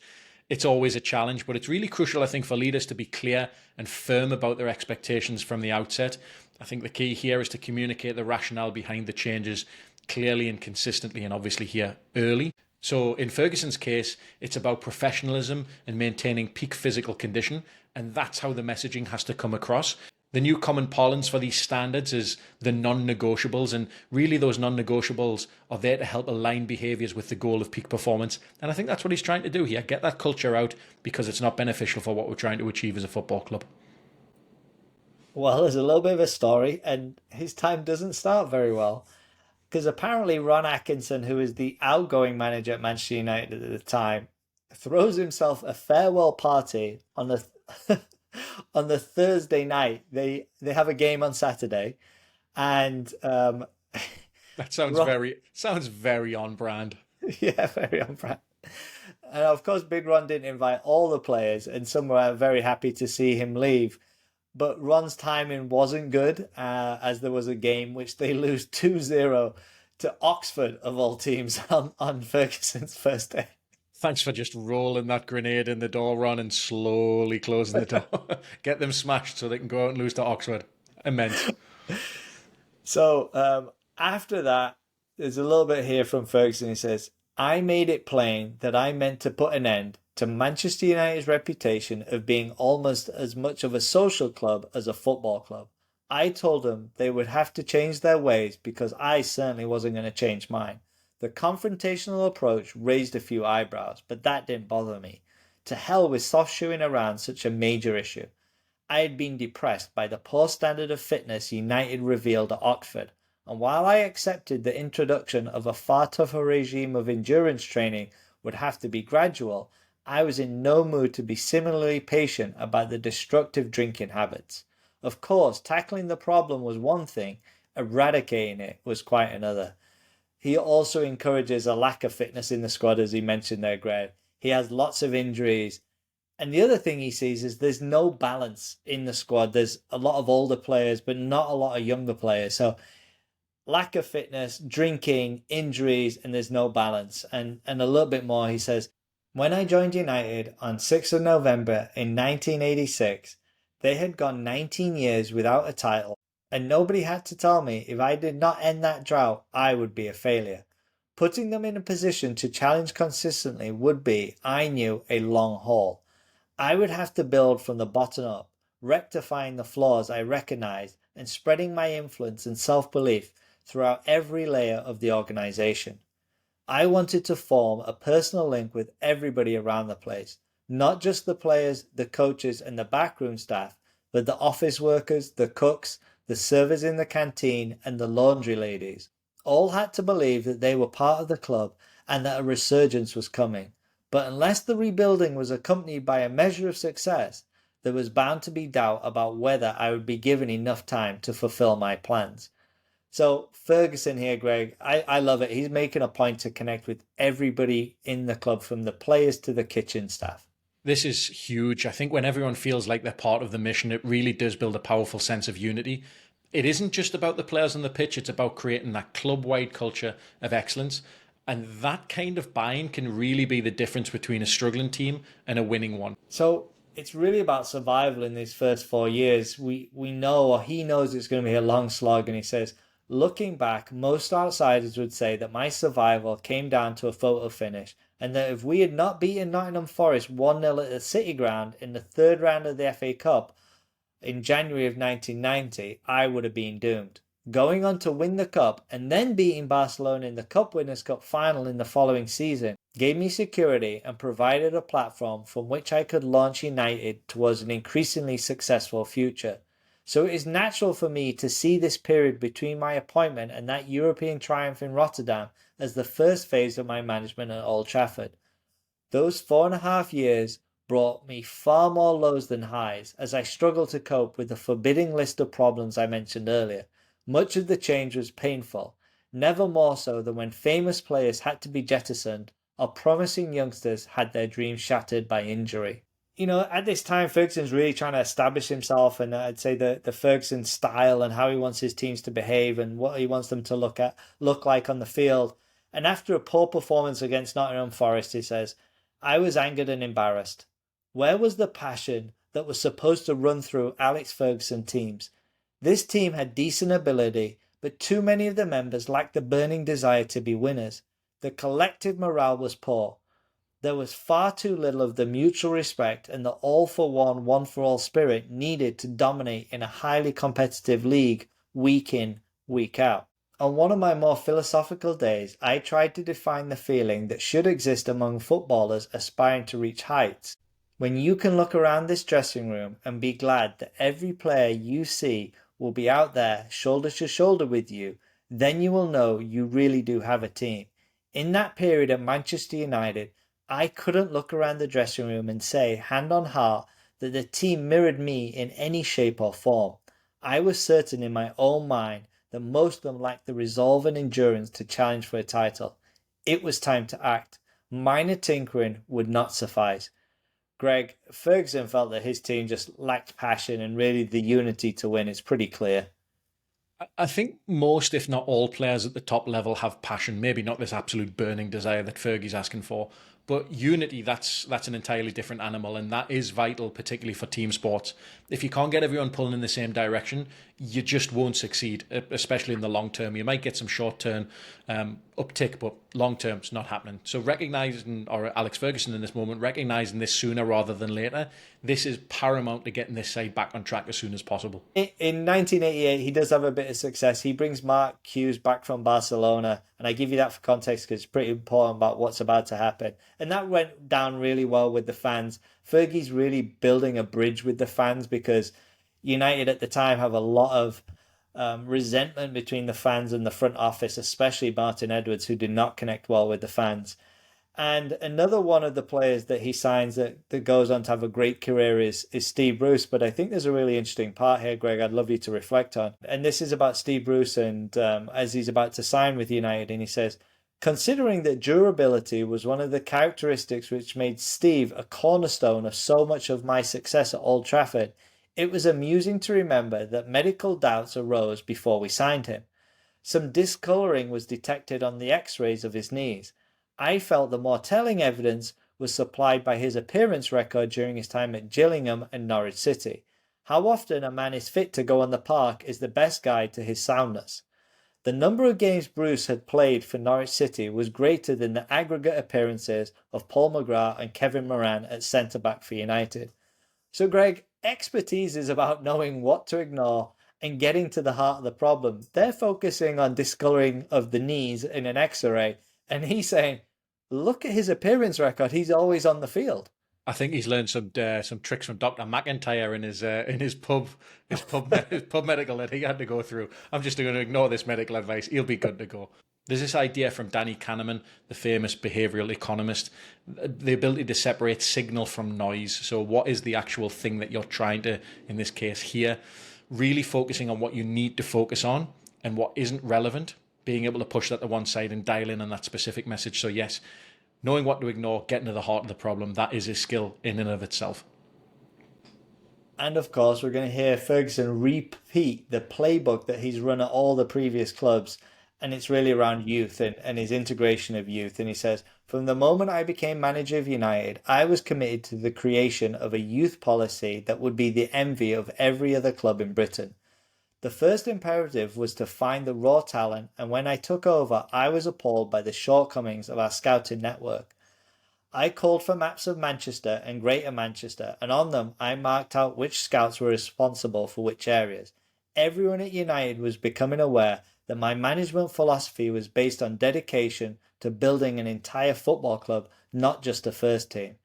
It's always a challenge, but it's really crucial, I think, for leaders to be clear and firm about their expectations from the outset. I think the key here is to communicate the rationale behind the changes clearly and consistently, and obviously here early. So in Ferguson's case, it's about professionalism and maintaining peak physical condition, and that's how the messaging has to come across. The new common parlance for these standards is the non-negotiables, and really those non-negotiables are there to help align behaviours with the goal of peak performance. And I think that's what he's trying to do here, get that culture out because it's not beneficial for what we're trying to achieve as a football club. Well, there's a little bit of a story, and his time doesn't start very well. Because apparently Ron Atkinson, who was the outgoing manager at Manchester United at the time, throws himself a farewell party on the on the Thursday night. They have a game on Saturday, and That sounds Ron, very on brand. yeah, very on brand. And of course, Big Ron didn't invite all the players, and some were very happy to see him leave. But Ron's timing wasn't good, as there was a game which they lose 2-0 to Oxford, of all teams, on Ferguson's first day. Thanks for just rolling that grenade in the door, Ron, and slowly closing the door. Get them smashed so they can go out and lose to Oxford. Immense. So after that, there's a little bit here from Ferguson. He says, I made it plain that I meant to put an end to Manchester United's reputation of being almost as much of a social club as a football club. I told them they would have to change their ways because I certainly wasn't going to change mine. The confrontational approach raised a few eyebrows, but that didn't bother me. To hell with soft shoeing around such a major issue. I had been depressed by the poor standard of fitness United revealed at Oxford, and while I accepted the introduction of a far tougher regime of endurance training would have to be gradual, I was in no mood to be similarly patient about the destructive drinking habits. Of course, tackling the problem was one thing, eradicating it was quite another. He also encourages a lack of fitness in the squad, as he mentioned there, Greg. He has lots of injuries. And the other thing he sees is there's no balance in the squad. There's a lot of older players, but not a lot of younger players. So lack of fitness, drinking, injuries, and there's no balance. And a little bit more, he says, when I joined United on 6th of November in 1986, they had gone 19 years without a title, and nobody had to tell me if I did not end that drought, I would be a failure. Putting them in a position to challenge consistently would be, I knew, a long haul. I would have to build from the bottom up, rectifying the flaws I recognized and spreading my influence and self-belief throughout every layer of the organization. I wanted to form a personal link with everybody around the place, not just the players, the coaches, and the backroom staff, but the office workers, the cooks, the servers in the canteen, and the laundry ladies. All had to believe that they were part of the club and that a resurgence was coming. But unless the rebuilding was accompanied by a measure of success, there was bound to be doubt about whether I would be given enough time to fulfill my plans. So Ferguson here, Greg, I love it. He's making a point to connect with everybody in the club, from the players to the kitchen staff. This is huge. I think when everyone feels like they're part of the mission, it really does build a powerful sense of unity. It isn't just about the players on the pitch, it's about creating that club-wide culture of excellence. And that kind of buy-in can really be the difference between a struggling team and a winning one. So it's really about survival in these first 4 years. We know, or he knows, it's going to be a long slog, and he says, looking back, most outsiders would say that my survival came down to a photo finish, and that if we had not beaten Nottingham Forest 1-0 at the City Ground in the third round of the FA Cup in January of 1990, I would have been doomed. Going on to win the Cup and then beating Barcelona in the Cup Winners' Cup final in the following season gave me security and provided a platform from which I could launch United towards an increasingly successful future. So it is natural for me to see this period between my appointment and that European triumph in Rotterdam as the first phase of my management at Old Trafford. Those 4.5 years brought me far more lows than highs as I struggled to cope with the forbidding list of problems I mentioned earlier. Much of the change was painful, never more so than when famous players had to be jettisoned or promising youngsters had their dreams shattered by injury. You know, at this time, Ferguson's really trying to establish himself, and I'd say the Ferguson style and how he wants his teams to behave and what he wants them to look like on the field. And after a poor performance against Nottingham Forest, he says, I was angered and embarrassed. Where was the passion that was supposed to run through Alex Ferguson teams? This team had decent ability, but too many of the members lacked the burning desire to be winners. The collective morale was poor. There was far too little of the mutual respect and the all-for-one, one-for-all spirit needed to dominate in a highly competitive league week in, week out. On one of my more philosophical days, I tried to define the feeling that should exist among footballers aspiring to reach heights. When you can look around this dressing room and be glad that every player you see will be out there shoulder to shoulder with you, then you will know you really do have a team. In that period at Manchester United, I couldn't look around the dressing room and say, hand on heart, that the team mirrored me in any shape or form. I was certain in my own mind that most of them lacked the resolve and endurance to challenge for a title. It was time to act. Minor tinkering would not suffice. Greg, Ferguson felt that his team just lacked passion and really the unity to win. It's pretty clear. I think most, if not all, players at the top level have passion. Maybe not this absolute burning desire that Fergie's asking for, but unity, that's an entirely different animal, and that is vital, particularly for team sports. If you can't get everyone pulling in the same direction, you just won't succeed, especially in the long term. You might get some short-term uptick, but long-term, it's not happening. So recognising, or Alex Ferguson in this moment, recognising this sooner rather than later, this is paramount to getting this side back on track as soon as possible. In 1988, he does have a bit of success. He brings Mark Hughes back from Barcelona, and I give you that for context because it's pretty important about what's about to happen. And that went down really well with the fans. Fergie's really building a bridge with the fans because United at the time have a lot of resentment between the fans and the front office, especially Martin Edwards, who did not connect well with the fans. And another one of the players that he signs that goes on to have a great career is Steve Bruce. But I think there's a really interesting part here, Greg, I'd love you to reflect on. And this is about Steve Bruce and as he's about to sign with United. And he says, considering that durability was one of the characteristics which made Steve a cornerstone of so much of my success at Old Trafford, it was amusing to remember that medical doubts arose before we signed him. Some discolouring was detected on the x-rays of his knees. I felt the more telling evidence was supplied by his appearance record during his time at Gillingham and Norwich City. How often a man is fit to go on the park is the best guide to his soundness. The number of games Bruce had played for Norwich City was greater than the aggregate appearances of Paul McGrath and Kevin Moran at centre-back for United. So, Greg, expertise is about knowing what to ignore and getting to the heart of the problem. They're focusing on discolouring of the knees in an x-ray, and he's saying, look at his appearance record. He's always on the field. I think he's learned some tricks from Dr. McIntyre in his pub medical that he had to go through. I'm just going to ignore this medical advice. He'll be good to go. There's this idea from Danny Kahneman, the famous behavioural economist, the ability to separate signal from noise. So what is the actual thing that you're trying to, in this case here, really focusing on what you need to focus on and what isn't relevant, being able to push that to one side and dial in on that specific message. So yes, knowing what to ignore, getting to the heart of the problem, that is a skill in and of itself. And of course, we're going to hear Ferguson repeat the playbook that he's run at all the previous clubs. And it's really around youth and his integration of youth. And he says, from the moment I became manager of United, I was committed to the creation of a youth policy that would be the envy of every other club in Britain. The first imperative was to find the raw talent, and when I took over, I was appalled by the shortcomings of our scouting network. I called for maps of Manchester and Greater Manchester, and on them I marked out which scouts were responsible for which areas. Everyone at United was becoming aware that my management philosophy was based on dedication to building an entire football club, not just a first team.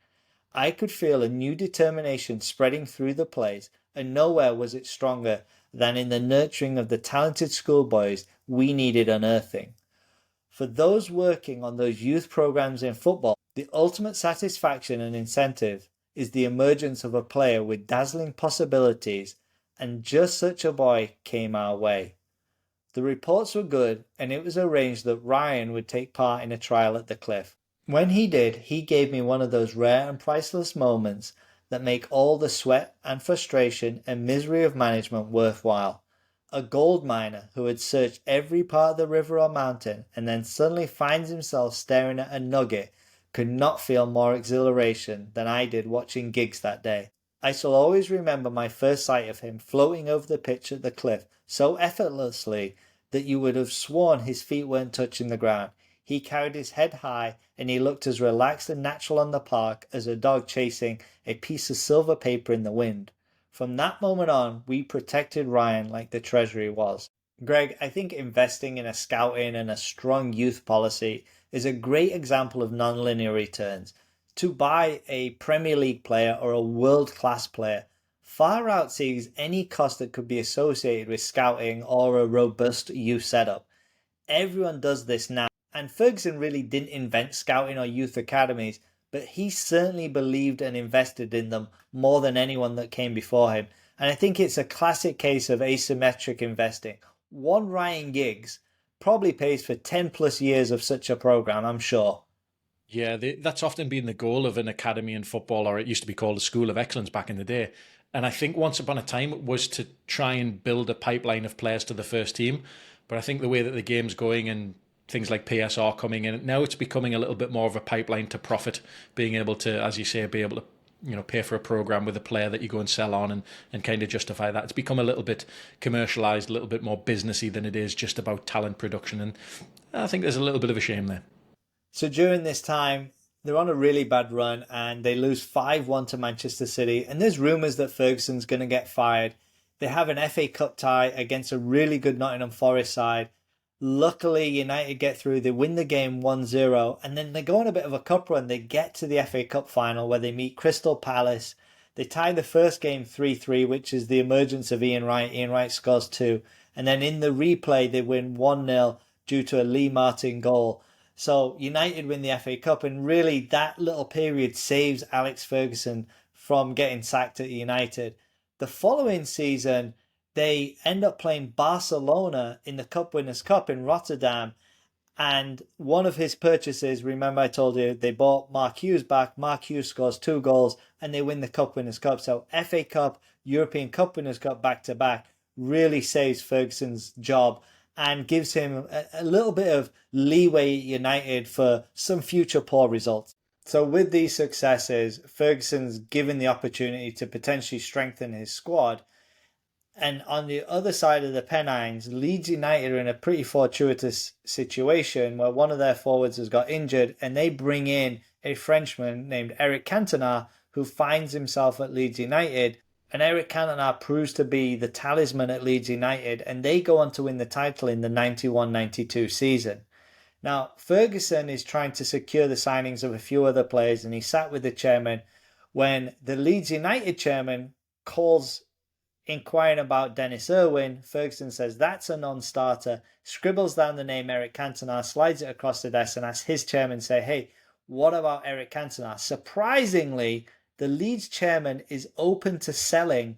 I could feel a new determination spreading through the place, and nowhere was it stronger than in the nurturing of the talented schoolboys we needed unearthing. For those working on those youth programs in football, the ultimate satisfaction and incentive is the emergence of a player with dazzling possibilities, and just such a boy came our way. The reports were good, and it was arranged that Ryan would take part in a trial at the Cliff. When he did, he gave me one of those rare and priceless moments that make all the sweat and frustration and misery of management worthwhile. A gold miner who had searched every part of the river or mountain and then suddenly finds himself staring at a nugget could not feel more exhilaration than I did watching Giggs that day. I shall always remember my first sight of him floating over the pitch at the Cliff so effortlessly that you would have sworn his feet weren't touching the ground. He carried his head high and he looked as relaxed and natural on the park as a dog chasing a piece of silver paper in the wind. From that moment on, we protected Ryan like the treasure he was. Greg, I think investing in a scouting and a strong youth policy is a great example of non-linear returns. To buy a Premier League player or a world-class player far outsees any cost that could be associated with scouting or a robust youth setup. Everyone does this now, and Ferguson really didn't invent scouting or youth academies, but he certainly believed and invested in them more than anyone that came before him. And I think it's a classic case of asymmetric investing. One Ryan Giggs probably pays for 10 plus years of such a program, I'm sure. Yeah, that's often been the goal of an academy in football, or it used to be called a school of excellence back in the day. And I think once upon a time it was to try and build a pipeline of players to the first team. But I think the way that the game's going and things like PSR coming in, now it's becoming a little bit more of a pipeline to profit, being able to, as you say, be able to pay for a program with a player that you go and sell on and kind of justify that. It's become a little bit commercialized, a little bit more businessy than it is just about talent production. And I think there's a little bit of a shame there. So during this time, they're on a really bad run and they lose 5-1 to Manchester City. And there's rumours that Ferguson's going to get fired. They have an FA Cup tie against a really good Nottingham Forest side. Luckily, United get through. They win the game 1-0. And then they go on a bit of a cup run. They get to the FA Cup final where they meet Crystal Palace. They tie the first game 3-3, which is the emergence of Ian Wright. Ian Wright scores 2. And then in the replay, they win 1-0 due to a Lee Martin goal. So United win the FA Cup, and really that little period saves Alex Ferguson from getting sacked at United. The following season, they end up playing Barcelona in the Cup Winners' Cup in Rotterdam. And one of his purchases, remember I told you, they bought Mark Hughes back. Mark Hughes scores 2 goals and they win the Cup Winners' Cup. So FA Cup, European Cup Winners' Cup back to back really saves Ferguson's job and gives him a little bit of leeway at United for some future poor results. So with these successes, Ferguson's given the opportunity to potentially strengthen his squad. And on the other side of the Pennines, Leeds United are in a pretty fortuitous situation where one of their forwards has got injured and they bring in a Frenchman named Eric Cantona who finds himself at Leeds United. And Eric Cantona proves to be the talisman at Leeds United, and they go on to win the title in the 91-92 season. Now, Ferguson is trying to secure the signings of a few other players, and he sat with the chairman when the Leeds United chairman calls inquiring about Dennis Irwin. Ferguson says that's a non-starter, scribbles down the name Eric Cantona, slides it across the desk, and asks his chairman, say, hey, what about Eric Cantona? Surprisingly, the Leeds chairman is open to selling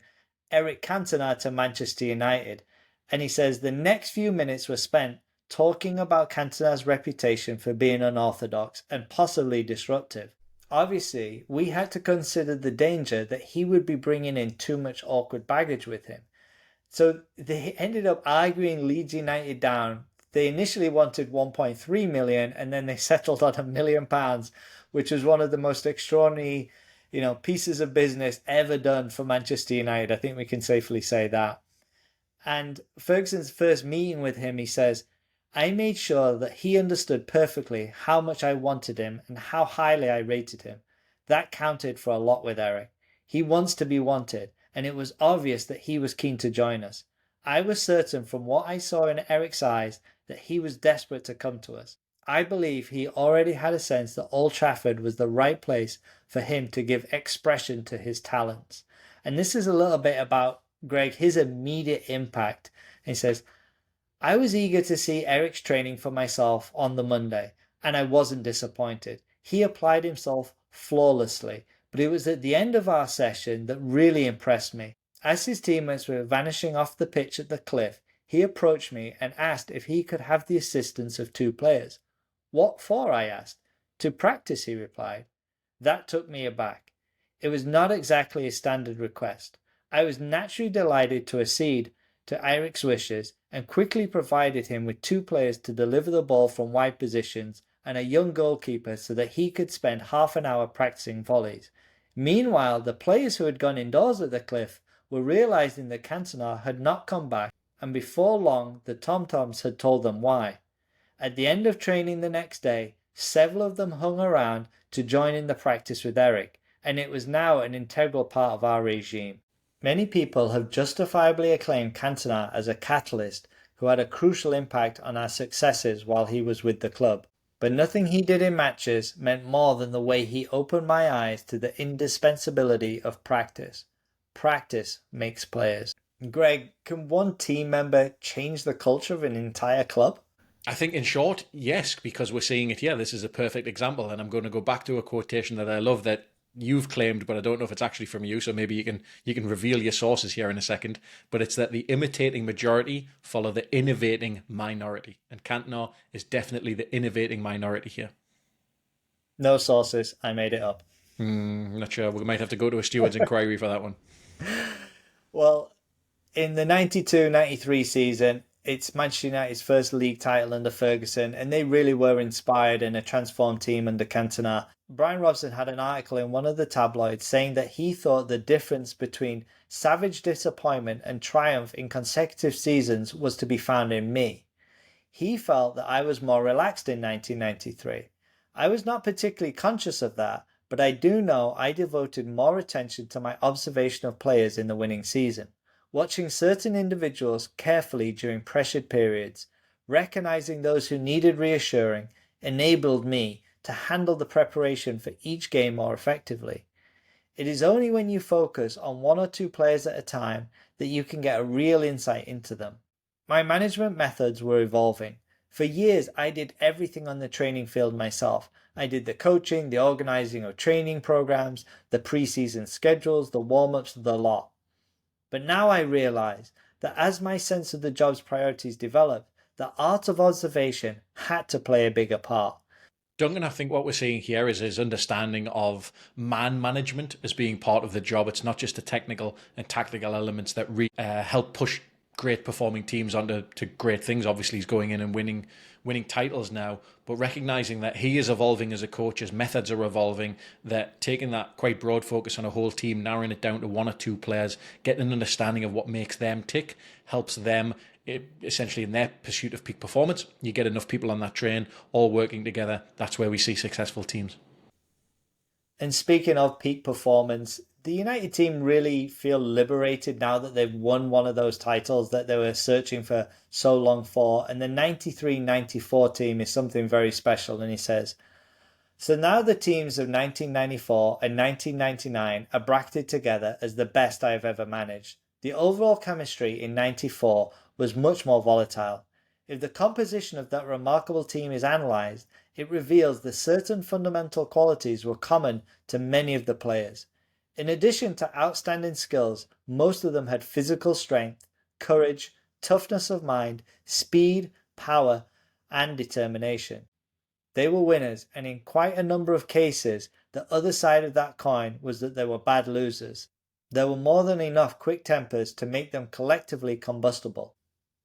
Eric Cantona to Manchester United. And he says the next few minutes were spent talking about Cantona's reputation for being unorthodox and possibly disruptive. Obviously, we had to consider the danger that he would be bringing in too much awkward baggage with him. So they ended up arguing Leeds United down. They initially wanted 1.3 million and then they settled on £1 million, which was one of the most extraordinary pieces of business ever done for Manchester United. I think we can safely say that. And Ferguson's first meeting with him, he says, I made sure that he understood perfectly how much I wanted him and how highly I rated him. That counted for a lot with Eric. He wants to be wanted, and it was obvious that he was keen to join us. I was certain from what I saw in Eric's eyes that he was desperate to come to us. I believe he already had a sense that Old Trafford was the right place for him to give expression to his talents. And this is a little bit about, Greg, his immediate impact. And he says, I was eager to see Eric's training for myself on the Monday, and I wasn't disappointed. He applied himself flawlessly, but it was at the end of our session that really impressed me. As his teammates were vanishing off the pitch at the cliff, he approached me and asked if he could have the assistance of 2 players. What for? I asked. To practice, he replied. That took me aback. It was not exactly a standard request. I was naturally delighted to accede to Eric's wishes and quickly provided him with 2 players to deliver the ball from wide positions and a young goalkeeper so that he could spend half an hour practicing volleys. Meanwhile, the players who had gone indoors at the cliff were realizing that Cantona had not come back, and before long the tom-toms had told them why. At the end of training the next day, several of them hung around to join in the practice with Eric, and it was now an integral part of our regime. Many people have justifiably acclaimed Cantona as a catalyst who had a crucial impact on our successes while he was with the club. But nothing he did in matches meant more than the way he opened my eyes to the indispensability of practice. Practice makes players. Greg, can one team member change the culture of an entire club? I think in short, yes, because we're seeing it here. This is a perfect example. And I'm going to go back to a quotation that I love that you've claimed, but I don't know if it's actually from you. So maybe you can reveal your sources here in a second. But it's that the imitating majority follow the innovating minority. And Cantona is definitely the innovating minority here. No sources. I made it up. Not sure. We might have to go to a steward's inquiry for that one. Well, in the 92-93 season, it's Manchester United's first league title under Ferguson, and they really were inspired in a transformed team under Cantona. Brian Robson had an article in one of the tabloids saying that he thought the difference between savage disappointment and triumph in consecutive seasons was to be found in me. He felt that I was more relaxed in 1993. I was not particularly conscious of that, but I do know I devoted more attention to my observation of players in the winning season. Watching certain individuals carefully during pressured periods, recognizing those who needed reassuring, enabled me to handle the preparation for each game more effectively. It is only when you focus on one or two players at a time that you can get a real insight into them. My management methods were evolving. For years, I did everything on the training field myself. I did the coaching, the organizing of training programs, the preseason schedules, the warm-ups, the lot. But now I realize that as my sense of the job's priorities developed, the art of observation had to play a bigger part. Duncan, I think what we're seeing here is his understanding of man management as being part of the job. It's not just the technical and tactical elements that help push great performing teams onto great things. Obviously, he's going in and winning titles now, but recognizing that he is evolving as a coach, his methods are evolving, that taking that quite broad focus on a whole team, narrowing it down to one or two players, getting an understanding of what makes them tick, helps them essentially in their pursuit of peak performance. You get enough people on that train, all working together. That's where we see successful teams. And speaking of peak performance, the United team really feel liberated now that they've won one of those titles that they were searching for so long for. And the 93-94 team is something very special. And he says, so now the teams of 1994 and 1999 are bracketed together as the best I have ever managed. The overall chemistry in 94 was much more volatile. If the composition of that remarkable team is analysed, it reveals that certain fundamental qualities were common to many of the players. In addition to outstanding skills, most of them had physical strength, courage, toughness of mind, speed, power, and determination. They were winners, and in quite a number of cases, the other side of that coin was that they were bad losers. There were more than enough quick tempers to make them collectively combustible.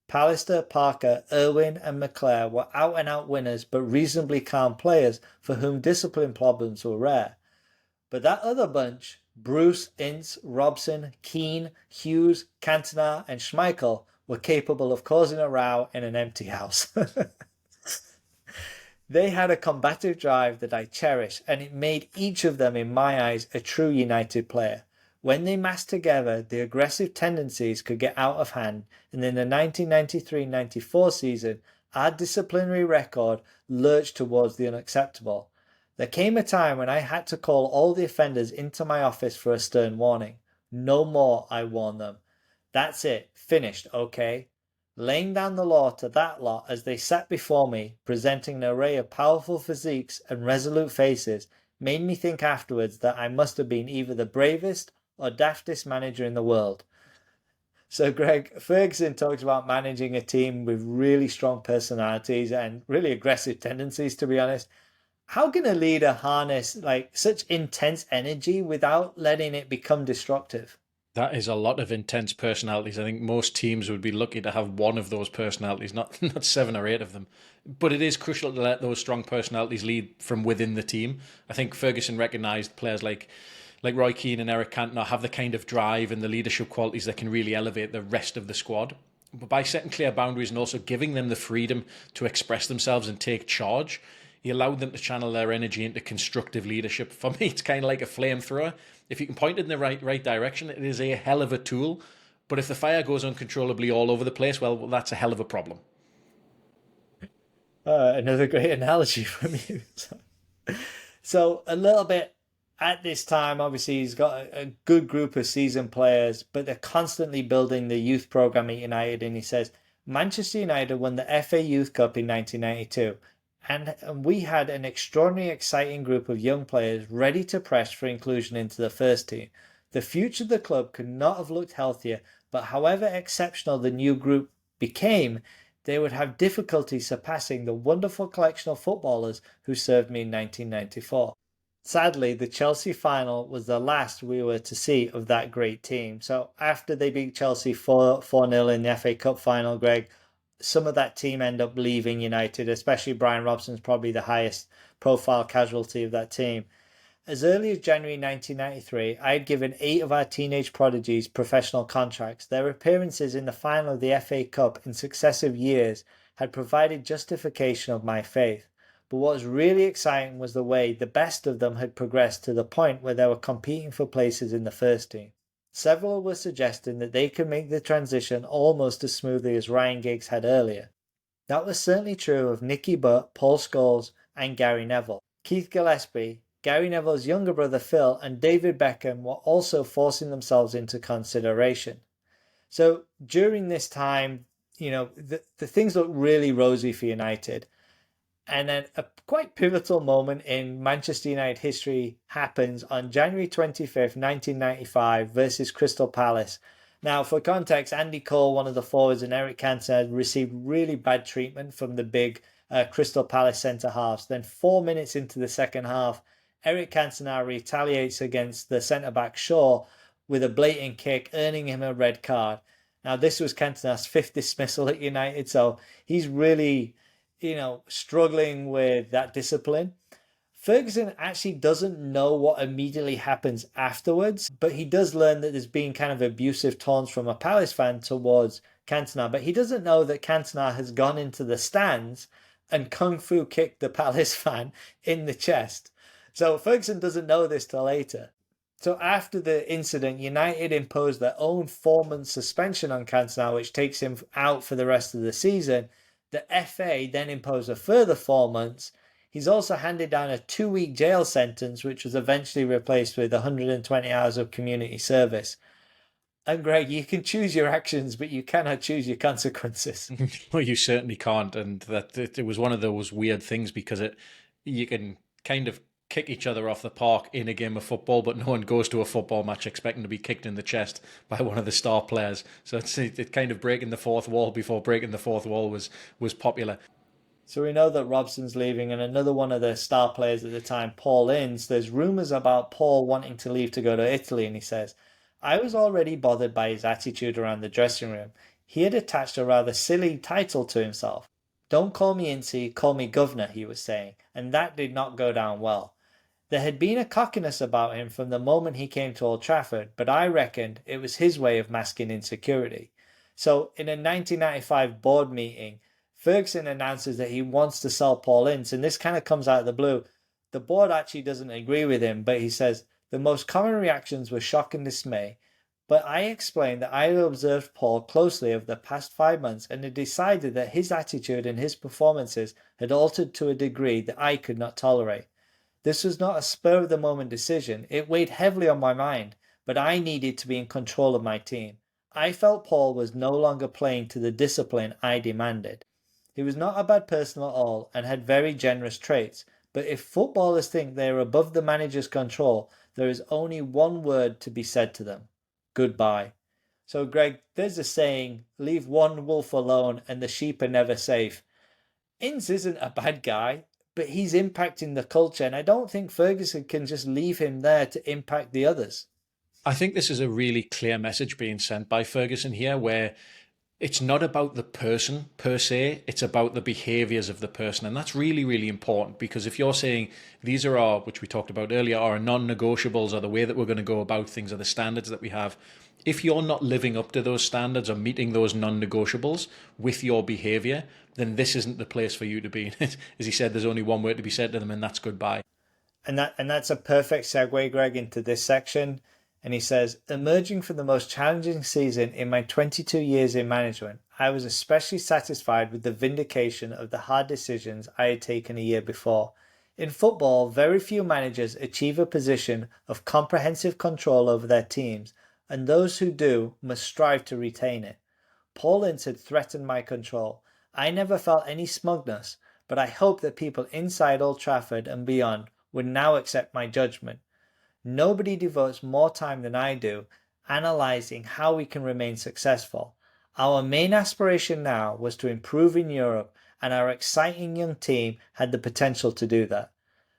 Pallister, Parker, Irwin, and McClare were out-and-out winners but reasonably calm players for whom discipline problems were rare. But that other bunch, Bruce, Ince, Robson, Keane, Hughes, Cantona, and Schmeichel, were capable of causing a row in an empty house. They had a combative drive that I cherish, and it made each of them, in my eyes, a true United player. When they massed together, the aggressive tendencies could get out of hand, and in the 1993-94 season, our disciplinary record lurched towards the unacceptable. There came a time when I had to call all the offenders into my office for a stern warning. No more, I warned them. That's it, finished, okay? Laying down the law to that lot as they sat before me, presenting an array of powerful physiques and resolute faces, made me think afterwards that I must have been either the bravest or daftest manager in the world. So Greg, Ferguson talks about managing a team with really strong personalities and really aggressive tendencies, to be honest. How can a leader harness such intense energy without letting it become destructive? That is a lot of intense personalities. I think most teams would be lucky to have one of those personalities, not 7 or 8 of them. But it is crucial to let those strong personalities lead from within the team. I think Ferguson recognised players like Roy Keane and Eric Cantona have the kind of drive and the leadership qualities that can really elevate the rest of the squad. but by setting clear boundaries and also giving them the freedom to express themselves and take charge, he allowed them to channel their energy into constructive leadership. For me, it's kind of like a flamethrower. If you can point it in the right direction, it is a hell of a tool. But if the fire goes uncontrollably all over the place, well, that's a hell of a problem. Another great analogy from you. So a little bit at this time, obviously he's got a good group of seasoned players, but they're constantly building the youth program at United. And he says, Manchester United won the FA Youth Cup in 1992. And we had an extraordinarily exciting group of young players ready to press for inclusion into the first team. The future of the club could not have looked healthier, but however exceptional the new group became, they would have difficulty surpassing the wonderful collection of footballers who served me in 1994. Sadly, the Chelsea final was the last we were to see of that great team. So after they beat Chelsea 4-0 in the FA Cup final, Greg, some of that team end up leaving United, especially Brian Robson's probably the highest profile casualty of that team. As early as January 1993, I had given 8 of our teenage prodigies professional contracts. Their appearances in the final of the FA Cup in successive years had provided justification of my faith. But what was really exciting was the way the best of them had progressed to the point where they were competing for places in the first team. Several were suggesting that they could make the transition almost as smoothly as Ryan Giggs had earlier. That was certainly true of Nicky Butt, Paul Scholes, and Gary Neville. Keith Gillespie, Gary Neville's younger brother Phil, and David Beckham were also forcing themselves into consideration. So during this time, the things looked really rosy for United. And then a quite pivotal moment in Manchester United history happens on January 25th, 1995 versus Crystal Palace. Now, for context, Andy Cole, one of the forwards, and Eric Cantona had received really bad treatment from the big Crystal Palace centre-halves. Then 4 minutes into the second half, Eric Cantona retaliates against the centre-back Shaw with a blatant kick, earning him a red card. Now, this was Cantona's 5th dismissal at United, so he's really struggling with that discipline. Ferguson actually doesn't know what immediately happens afterwards, but he does learn that there's been kind of abusive taunts from a Palace fan towards Cantona, but he doesn't know that Cantona has gone into the stands and kung fu kicked the Palace fan in the chest. So Ferguson doesn't know this till later. So after the incident, United imposed their own 4-month suspension on Cantona, which takes him out for the rest of the season. The FA then imposed a further 4 months. He's also handed down a 2-week jail sentence, which was eventually replaced with 120 hours of community service. And Greg, you can choose your actions, but you cannot choose your consequences. Well, you certainly can't. And that it was one of those weird things because you can kind of kick each other off the park in a game of football, but no one goes to a football match expecting to be kicked in the chest by one of the star players. So it's kind of breaking the fourth wall before breaking the fourth wall was popular. So we know that Robson's leaving, and another one of the star players at the time, Paul Ince, there's rumours about Paul wanting to leave to go to Italy, and he says, I was already bothered by his attitude around the dressing room. He had attached a rather silly title to himself. Don't call me Incy, call me Governor, he was saying, and that did not go down well. There had been a cockiness about him from the moment he came to Old Trafford, but I reckoned it was his way of masking insecurity. So in a 1995 board meeting, Ferguson announces that he wants to sell Paul Ince, and this kind of comes out of the blue. The board actually doesn't agree with him, but he says, the most common reactions were shock and dismay, but I explained that I had observed Paul closely over the past 5 months and had decided that his attitude and his performances had altered to a degree that I could not tolerate. This was not a spur-of-the-moment decision. It weighed heavily on my mind, but I needed to be in control of my team. I felt Paul was no longer playing to the discipline I demanded. He was not a bad person at all and had very generous traits, but if footballers think they are above the manager's control, there is only one word to be said to them. Goodbye. So, Greg, there's a saying, leave one wolf alone and the sheep are never safe. Ince isn't a bad guy, but he's impacting the culture, and I don't think Ferguson can just leave him there to impact the others. I think this is a really clear message being sent by Ferguson here, where it's not about the person per se, it's about the behaviors of the person. And that's really, really important, because if you're saying these are our, which we talked about earlier, our non-negotiables, or the way that we're going to go about things, or the standards that we have, if you're not living up to those standards or meeting those non-negotiables with your behavior, then this isn't the place for you to be. As he said, there's only one word to be said to them, and that's goodbye. And that's a perfect segue, Greg, into this section. And he says, emerging from the most challenging season in my 22 years in management, I was especially satisfied with the vindication of the hard decisions I had taken a year before. In football, very few managers achieve a position of comprehensive control over their teams, and those who do must strive to retain it. Paul Ince had threatened my control. I never felt any smugness, but I hope that people inside Old Trafford and beyond would now accept my judgment. Nobody devotes more time than I do analysing how we can remain successful. Our main aspiration now was to improve in Europe, and our exciting young team had the potential to do that.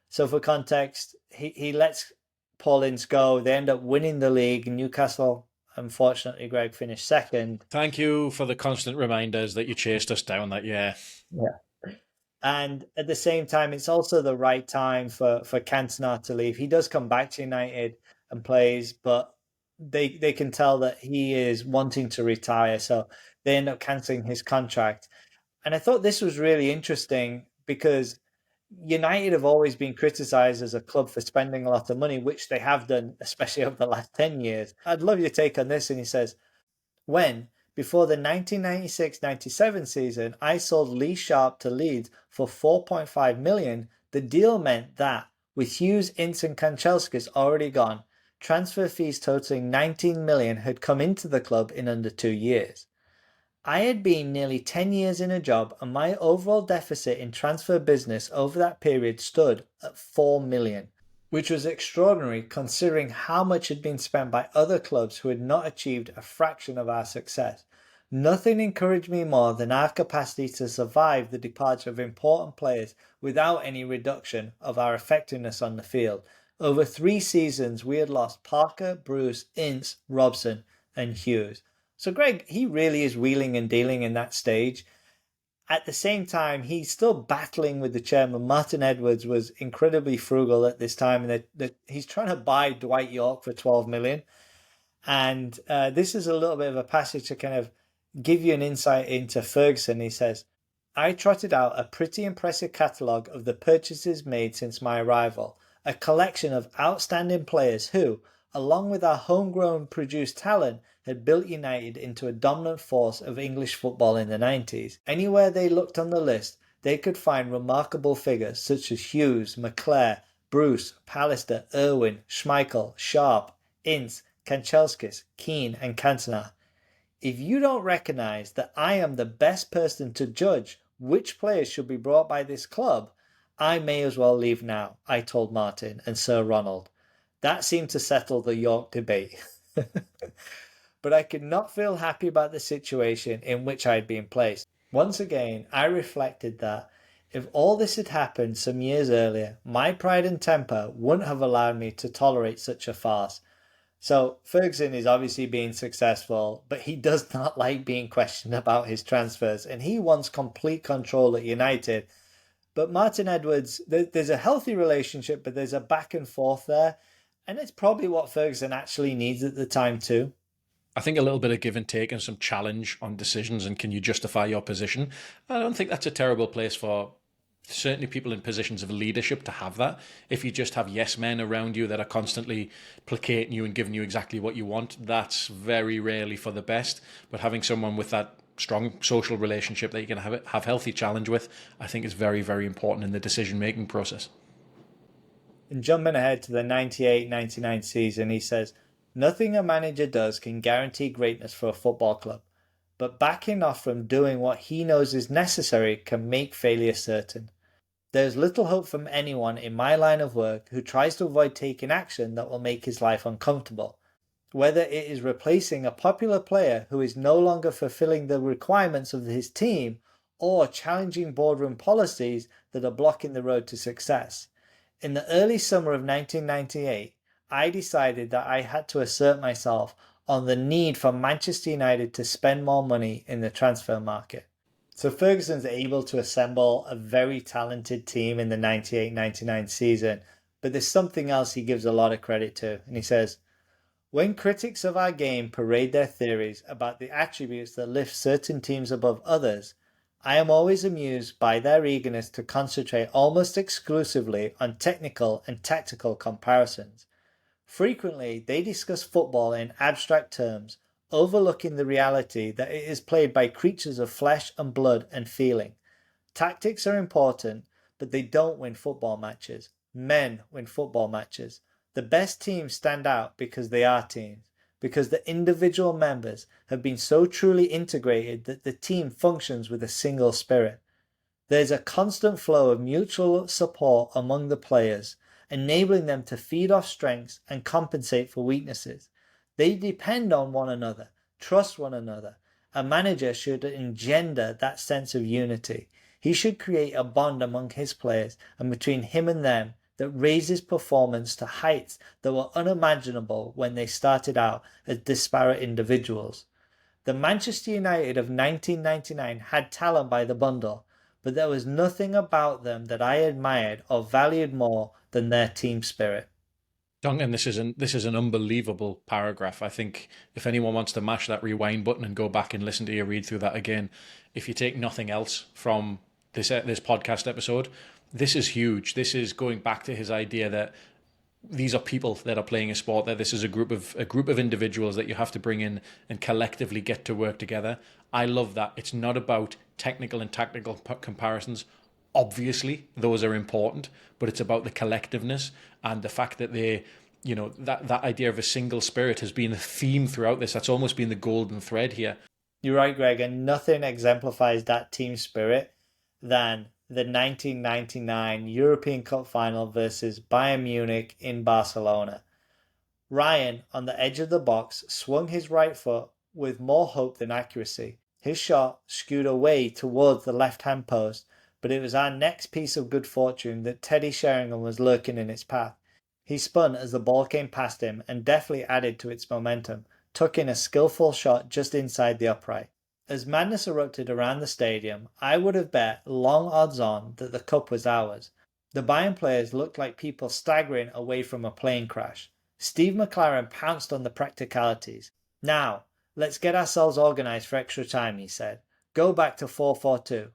So for context, he lets Paul Ince go. They end up winning the league. Newcastle, unfortunately, Greg, finished second. Thank you for the constant reminders that you chased us down that year. Yeah. And at the same time, it's also the right time for Cantona to leave. He does come back to United and plays, but they can tell that he is wanting to retire. So they end up cancelling his contract. And I thought this was really interesting because United have always been criticised as a club for spending a lot of money, which they have done, especially over the last 10 years. I'd love your take on this. And he says, when, before the 1996-97 season, I sold Lee Sharp to Leeds for 4.5 million, the deal meant that, with Hughes, Ince and Kanchelskis already gone, transfer fees totaling 19 million had come into the club in under 2 years. I had been nearly 10 years in a job, and my overall deficit in transfer business over that period stood at 4 million, which was extraordinary considering how much had been spent by other clubs who had not achieved a fraction of our success. Nothing encouraged me more than our capacity to survive the departure of important players without any reduction of our effectiveness on the field. Over 3 seasons, we had lost Parker, Bruce, Ince, Robson, and Hughes. So Greg, he really is wheeling and dealing in that stage. At the same time, he's still battling with the chairman. Martin Edwards was incredibly frugal at this time, and that he's trying to buy Dwight York for 12 million. And this is a little bit of a passage to kind of give you an insight into Ferguson. He says, I trotted out a pretty impressive catalogue of the purchases made since my arrival, a collection of outstanding players who, along with our homegrown produced talent, had built United into a dominant force of English football in the 90s. Anywhere they looked on the list, they could find remarkable figures such as Hughes, McClare, Bruce, Pallister, Irwin, Schmeichel, Sharp, Ince, Kanchelskis, Keane and Cantona. If you don't recognise that I am the best person to judge which players should be brought by this club, I may as well leave now, I told Martin and Sir Ronald. That seemed to settle the York debate. But I could not feel happy about the situation in which I had been placed. Once again, I reflected that if all this had happened some years earlier, my pride and temper wouldn't have allowed me to tolerate such a farce. So Ferguson is obviously being successful, but he does not like being questioned about his transfers, and he wants complete control at United. But Martin Edwards, there's a healthy relationship, but there's a back and forth there, and it's probably what Ferguson actually needs at the time too. I think a little bit of give and take and some challenge on decisions and can you justify your position. I don't think that's a terrible place for certainly people in positions of leadership to have that. If you just have yes men around you that are constantly placating you and giving you exactly what you want, that's very rarely for the best. But having someone with that strong social relationship that you can have healthy challenge with, I think is very, very important in the decision-making process. And jumping ahead to the 98-99 season, he says, nothing a manager does can guarantee greatness for a football club, but backing off from doing what he knows is necessary can make failure certain. There is little hope from anyone in my line of work who tries to avoid taking action that will make his life uncomfortable. Whether it is replacing a popular player who is no longer fulfilling the requirements of his team or challenging boardroom policies that are blocking the road to success. In the early summer of 1998, I decided that I had to assert myself on the need for Manchester United to spend more money in the transfer market. So Ferguson's able to assemble a very talented team in the 98-99 season, but there's something else he gives a lot of credit to, and he says, when critics of our game parade their theories about the attributes that lift certain teams above others, I am always amused by their eagerness to concentrate almost exclusively on technical and tactical comparisons. Frequently, they discuss football in abstract terms, overlooking the reality that it is played by creatures of flesh and blood and feeling. Tactics are important, but they don't win football matches. Men win football matches. The best teams stand out because they are teams, because the individual members have been so truly integrated that the team functions with a single spirit. There's a constant flow of mutual support among the players, enabling them to feed off strengths and compensate for weaknesses. They depend on one another, trust one another. A manager should engender that sense of unity. He should create a bond among his players and between him and them that raises performance to heights that were unimaginable when they started out as disparate individuals. The Manchester United of 1999 had talent by the bundle, but there was nothing about them that I admired or valued more than their team spirit. Duncan, this is an unbelievable paragraph. I think if anyone wants to mash that rewind button and go back and listen to you read through that again, if you take nothing else from this podcast episode, this is huge. This is going back to his idea that these are people that are playing a sport, that this is a group of individuals that you have to bring in and collectively get to work together. I love that. It's not about technical and tactical comparisons. Obviously, those are important, but it's about the collectiveness and the fact that they, that idea of a single spirit has been a theme throughout this. That's almost been the golden thread here. You're right, Greg, and nothing exemplifies that team spirit than the 1999 European Cup final versus Bayern Munich in Barcelona. Ryan, on the edge of the box, swung his right foot with more hope than accuracy. His shot skewed away towards the left-hand post, but it was our next piece of good fortune that Teddy Sheringham was lurking in its path. He spun as the ball came past him and deftly added to its momentum, tucking a skillful shot just inside the upright. As madness erupted around the stadium, I would have bet long odds on that the cup was ours. The Bayern players looked like people staggering away from a plane crash. Steve McLaren pounced on the practicalities. Now, let's get ourselves organised for extra time, he said. Go back to 4-4-2.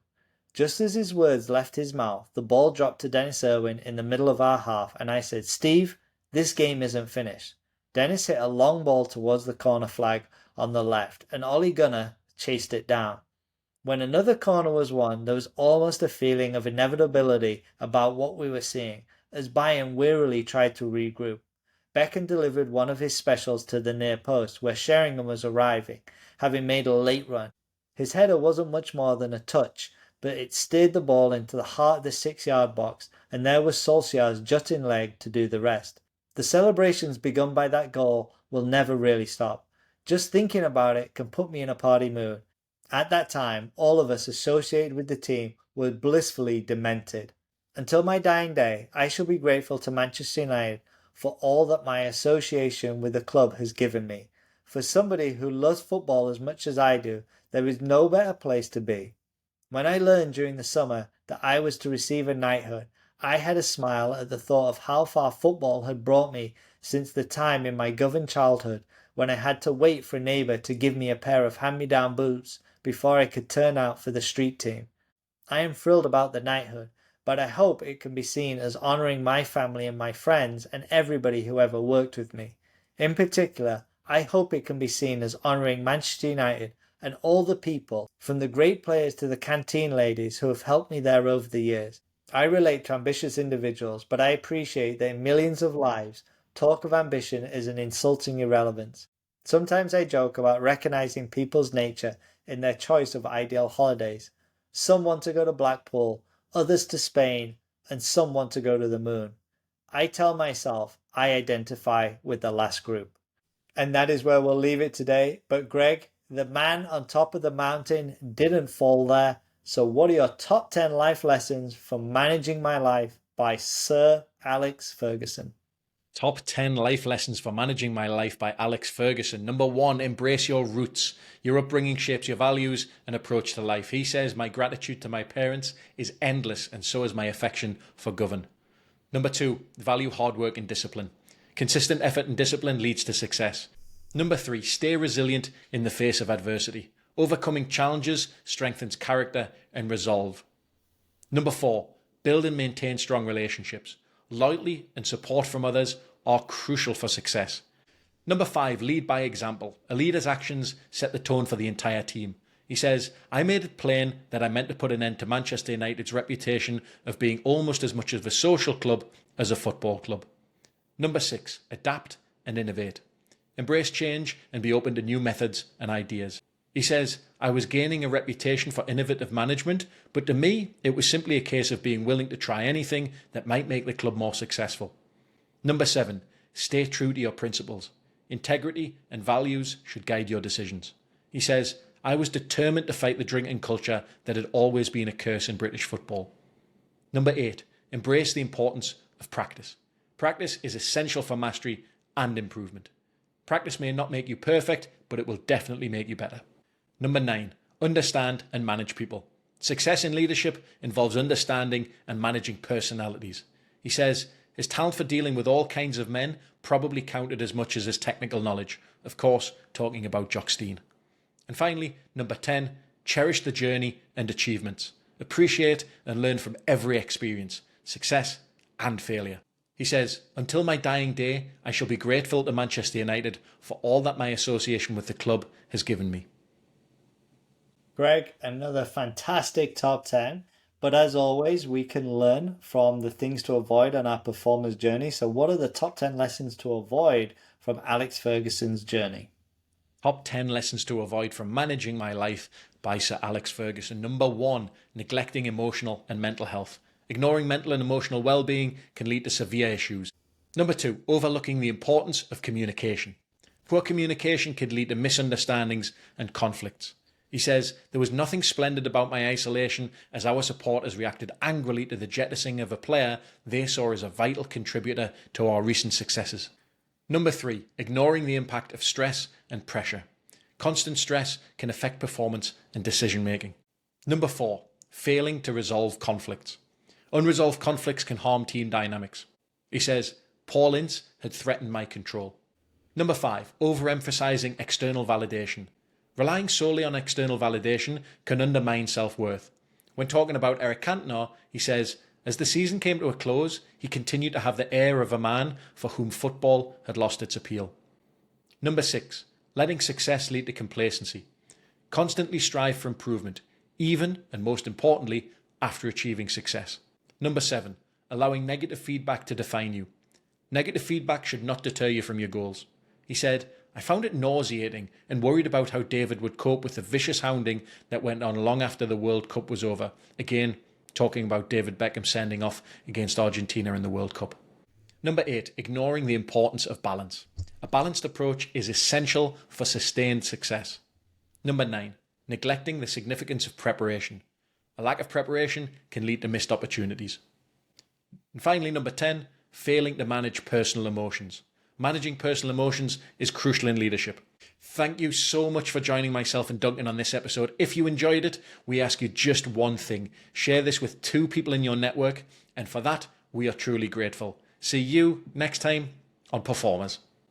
Just as his words left his mouth, the ball dropped to Dennis Irwin in the middle of our half, and I said, Steve, this game isn't finished. Dennis hit a long ball towards the corner flag on the left, and Ole Gunnar chased it down. When another corner was won, there was almost a feeling of inevitability about what we were seeing, as Bayern wearily tried to regroup. Beckham delivered one of his specials to the near post, where Sheringham was arriving, having made a late run. His header wasn't much more than a touch, but it steered the ball into the heart of the 6-yard box, and there was Solskjaer's jutting leg to do the rest. The celebrations begun by that goal will never really stop. Just thinking about it can put me in a party mood. At that time, all of us associated with the team were blissfully demented. Until my dying day, I shall be grateful to Manchester United for all that my association with the club has given me. For somebody who loves football as much as I do, there is no better place to be. When I learned during the summer that I was to receive a knighthood, I had a smile at the thought of how far football had brought me since the time in my Govan childhood when I had to wait for a neighbour to give me a pair of hand-me-down boots before I could turn out for the street team. I am thrilled about the knighthood, but I hope it can be seen as honouring my family and my friends and everybody who ever worked with me. In particular, I hope it can be seen as honouring Manchester United and all the people, from the great players to the canteen ladies who have helped me there over the years. I relate to ambitious individuals, but I appreciate that in millions of lives, talk of ambition is an insulting irrelevance. Sometimes I joke about recognising people's nature in their choice of ideal holidays. Some want to go to Blackpool, others to Spain, and some want to go to the moon. I tell myself I identify with the last group. And that is where we'll leave it today. But Greg, the man on top of the mountain didn't fall there. So what are your top 10 life lessons from Managing My Life by Sir Alex Ferguson? Top 10 life lessons for managing my life by Alex Ferguson. Number 1, embrace your roots. Your upbringing shapes your values and approach to life. He says, my gratitude to my parents is endless, and so is my affection for Govan. Number 2, value hard work and discipline. Consistent effort and discipline leads to success. Number 3, stay resilient in the face of adversity. Overcoming challenges strengthens character and resolve. Number 4, build and maintain strong relationships. Loyalty and support from others are crucial for success. Number 5, lead by example. A leader's actions set the tone for the entire team. He says, I made it plain that I meant to put an end to Manchester United's reputation of being almost as much of a social club as a football club. Number 6, adapt and innovate. Embrace change and be open to new methods and ideas. He says, I was gaining a reputation for innovative management, but to me, it was simply a case of being willing to try anything that might make the club more successful. Number 7, stay true to your principles. Integrity and values should guide your decisions. He says, I was determined to fight the drinking culture that had always been a curse in British football. Number 8, embrace the importance of practice. Practice is essential for mastery and improvement. Practice may not make you perfect, but it will definitely make you better. Number 9, understand and manage people. Success in leadership involves understanding and managing personalities. He says, his talent for dealing with all kinds of men probably counted as much as his technical knowledge. Of course, talking about Jock Stein. And finally, number 10, cherish the journey and achievements. Appreciate and learn from every experience, success and failure. He says, until my dying day, I shall be grateful to Manchester United for all that my association with the club has given me. Greg, another fantastic top 10. But as always, we can learn from the things to avoid on our performer's journey. So what are the top 10 lessons to avoid from Alex Ferguson's journey? Top 10 lessons to avoid from managing my life by Sir Alex Ferguson. Number 1, neglecting emotional and mental health. Ignoring mental and emotional well-being can lead to severe issues. Number 2, overlooking the importance of communication. Poor communication can lead to misunderstandings and conflicts. He says, there was nothing splendid about my isolation as our supporters reacted angrily to the jettisoning of a player they saw as a vital contributor to our recent successes. Number 3, ignoring the impact of stress and pressure. Constant stress can affect performance and decision making. Number 4, failing to resolve conflicts. Unresolved conflicts can harm team dynamics. He says, Paul Ince had threatened my control. Number 5, overemphasizing external validation. Relying solely on external validation can undermine self-worth. When talking about Eric Cantona, he says, as the season came to a close, he continued to have the air of a man for whom football had lost its appeal. Number 6, letting success lead to complacency. Constantly strive for improvement, even, and most importantly, after achieving success. Number 7, allowing negative feedback to define you. Negative feedback should not deter you from your goals. He said, I found it nauseating and worried about how David would cope with the vicious hounding that went on long after the World Cup was over. Again, talking about David Beckham sending off against Argentina in the World Cup. Number 8, ignoring the importance of balance. A balanced approach is essential for sustained success. Number 9, neglecting the significance of preparation. A lack of preparation can lead to missed opportunities. And finally, number 10, failing to manage personal emotions. Managing personal emotions is crucial in leadership. Thank you so much for joining myself and Duncan on this episode. If you enjoyed it, we ask you just one thing. Share this with 2 people in your network, and for that, we are truly grateful. See you next time on Performers.